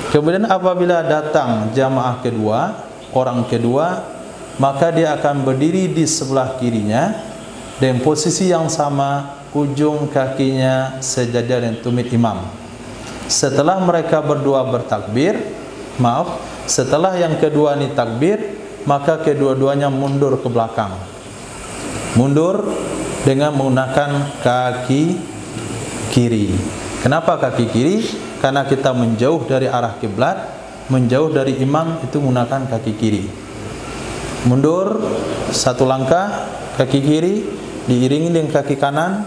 Kemudian apabila datang jamaah kedua, orang kedua, maka dia akan berdiri di sebelah kirinya dengan posisi yang sama, ujung kakinya sejajar dengan tumit imam. Setelah mereka berdua bertakbir, setelah yang kedua ini takbir, maka kedua-duanya mundur ke belakang. Mundur dengan menggunakan kaki kiri. Kenapa kaki kiri? Karena kita menjauh dari arah kiblat, menjauh dari imam, itu menggunakan kaki kiri. Mundur satu langkah, kaki kiri diiringi dengan kaki kanan,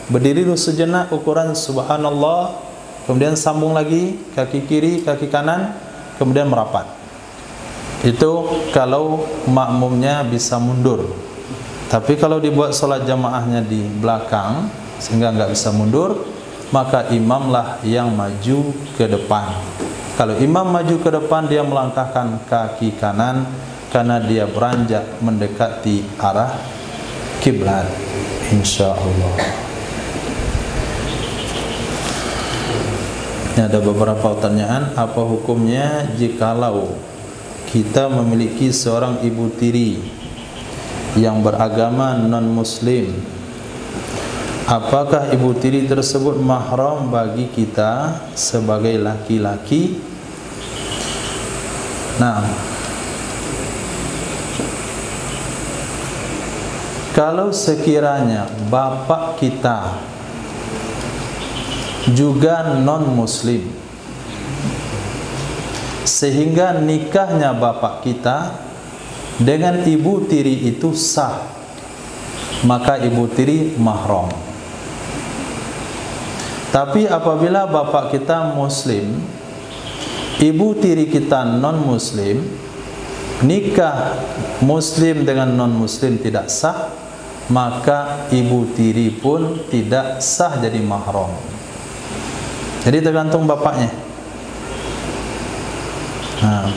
Berdiri dulu sejenak ukuran subhanallah, kemudian sambung lagi kaki kiri, kaki kanan, kemudian merapat. Itu kalau makmumnya bisa mundur. Tapi kalau dibuat sholat jamaahnya di belakang sehingga nggak bisa mundur, maka imamlah yang maju ke depan. Kalau imam maju ke depan, dia melangkahkan kaki kanan karena dia beranjak mendekati arah kiblat, insyaallah. Ini ada beberapa pertanyaan. Apa hukumnya jikalau kita memiliki seorang ibu tiri yang beragama non-muslim? Apakah ibu tiri tersebut mahram bagi kita sebagai laki-laki? Nah, kalau sekiranya bapak kita juga non-muslim, sehingga nikahnya bapak kita dengan ibu tiri itu sah, maka ibu tiri mahram. Tapi apabila bapak kita muslim, ibu tiri kita non-muslim, nikah muslim dengan non-muslim tidak sah, maka ibu tiri pun tidak sah jadi mahram. Jadi tergantung bapaknya. Nah,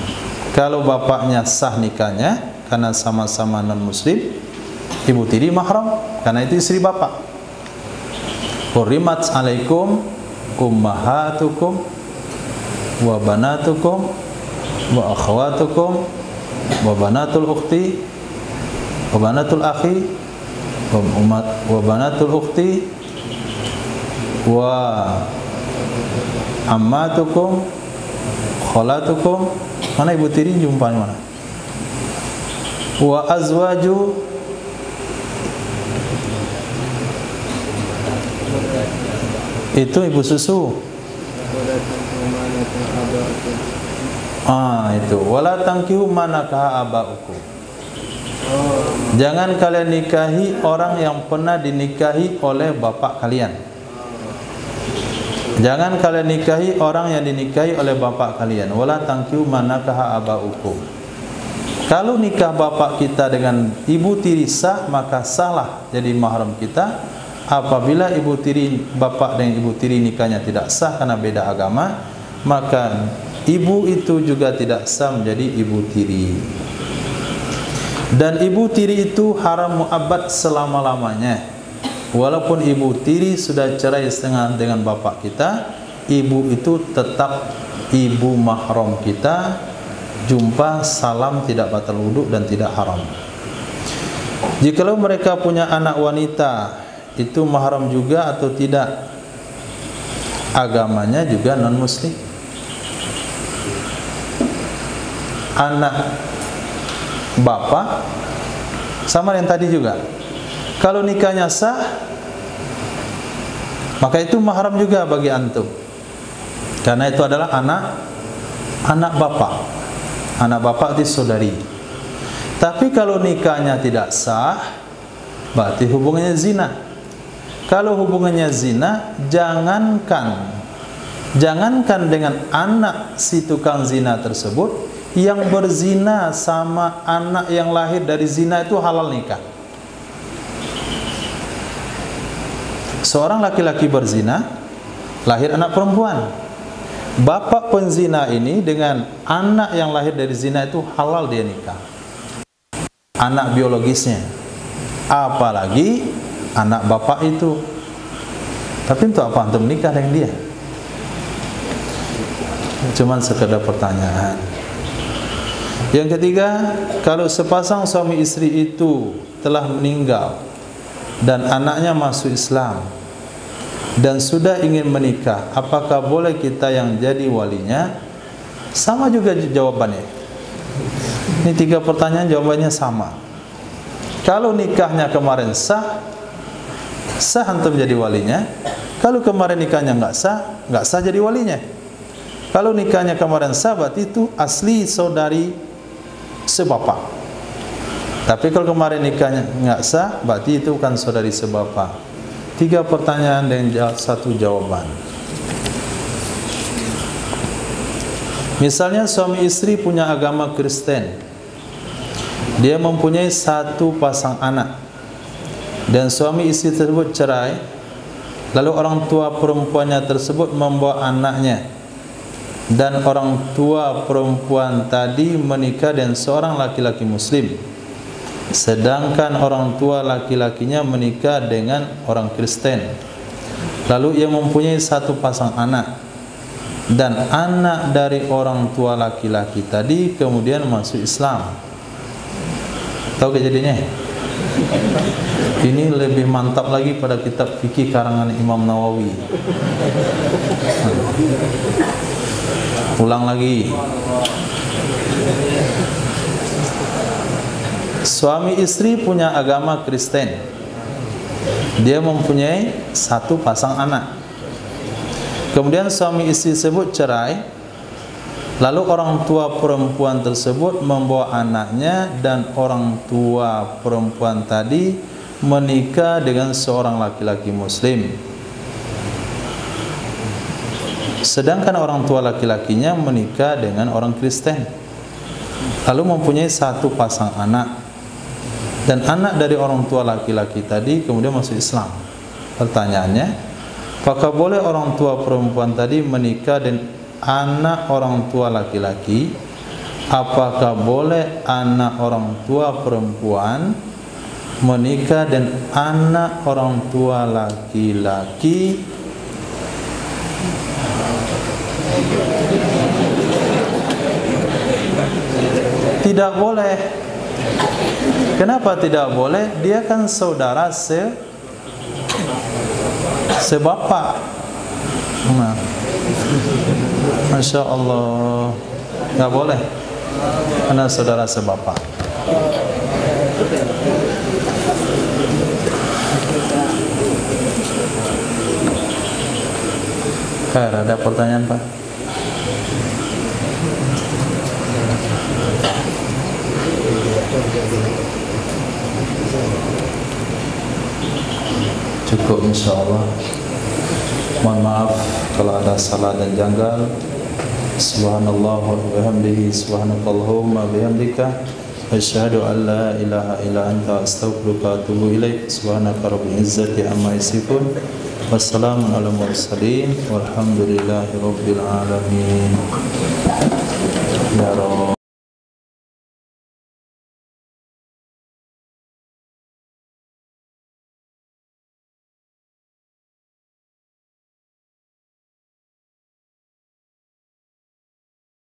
kalau bapaknya sah nikahnya karena sama-sama non-muslim, ibu tiri mahram karena itu istri bapak. Hurrimat alaikum ummahatukum wa banatukum wa akhwatukum wa banatul ukhti wa banatul akhi wa banatul ukhti wa ammatukum khalatukum. Mana ibu tiri jumpa di mana? Wa azwaju itu ibu susu. Itu wala tankihu manakaha abaukum. Jangan kalian nikahi orang yang pernah dinikahi oleh bapak kalian. Jangan kalian nikahi orang yang dinikahi oleh bapak kalian. Wala tankihu manakaha abaukum. Kalau nikah bapak kita dengan ibu tiri sah, maka sahlah jadi mahram kita. Apabila ibu tiri bapak dengan ibu tiri nikahnya tidak sah karena beda agama, maka ibu itu juga tidak sah menjadi ibu tiri. Dan ibu tiri itu haram mu'abbad selama-lamanya. Walaupun ibu tiri sudah cerai setengah dengan bapak kita, ibu itu tetap ibu mahram kita. Jumpa, salam tidak batal wudu dan tidak haram. Jikalau mereka punya anak wanita, itu mahram juga atau tidak? Agamanya juga non-muslim. Anak bapak sama yang tadi juga. Kalau nikahnya sah, maka itu mahram juga bagi antum. Karena itu adalah anak bapak. Anak bapak itu saudari. Tapi kalau nikahnya tidak sah, berarti hubungannya zina. Kalau hubungannya zina, jangankan dengan anak si tukang zina tersebut, yang berzina sama anak yang lahir dari zina itu halal nikah. Seorang laki-laki berzina, lahir anak perempuan. Bapak penzina ini dengan anak yang lahir dari zina itu halal dia nikah. Anak biologisnya. Apalagi anak bapak itu. Tapi untuk apa antum nikah dengan dia? Cuman sekedar pertanyaan. Yang ketiga, kalau sepasang suami istri itu telah meninggal dan anaknya masuk Islam dan sudah ingin menikah, apakah boleh kita yang jadi walinya? Sama juga jawabannya. Ini 3 pertanyaan jawabannya sama. Kalau nikahnya kemarin sah antum jadi walinya. Kalau kemarin nikahnya nggak sah jadi walinya. Kalau nikahnya kemarin sah, berarti itu asli saudari sebapak. Tapi kalau kemarin nikahnya nggak sah, berarti itu bukan saudari sebapak. 3 pertanyaan dan 1 jawaban. Misalnya suami istri punya agama Kristen, dia mempunyai 1 pasang anak, dan suami istri tersebut cerai, lalu orang tua perempuannya tersebut membawa anaknya, dan orang tua perempuan tadi menikah dengan seorang laki-laki muslim, sedangkan orang tua laki-lakinya menikah dengan orang Kristen. Lalu ia mempunyai 1 pasang anak, dan anak dari orang tua laki-laki tadi kemudian masuk Islam. Tahu kejadiannya? Ini lebih mantap lagi pada kitab fikih karangan Imam Nawawi. Ulang lagi. Suami istri punya agama Kristen, dia mempunyai 1 pasang anak. Kemudian suami istri tersebut cerai, lalu orang tua perempuan tersebut membawa anaknya, dan orang tua perempuan tadi menikah dengan seorang laki-laki muslim, sedangkan orang tua laki-lakinya menikah dengan orang Kristen, lalu mempunyai 1 pasang anak, dan anak dari orang tua laki-laki tadi kemudian masuk Islam. Pertanyaannya, apakah boleh orang tua perempuan tadi menikah dengan anak orang tua laki-laki? Apakah boleh anak orang tua perempuan menikah dengan anak orang tua laki-laki? Tidak boleh. Kenapa tidak boleh? Dia kan saudara sebapak. Nah, Masya Allah, nggak boleh, karena saudara sebapak. Ada pertanyaan, Pak? Cukup, insya Allah. Mohon maaf kalau ada salah dan janggal. Subhanallah wa bihamdihi, subhanakallahumma bihamdika, asyhadu an la ilaha illa anta, astaghfiruka wa atubu ilaik. Subhanaka rabbil izzati amma yasifun, wassalamun ala mursalin, walhamdulillahi rabbil alamin. Ya Rabb.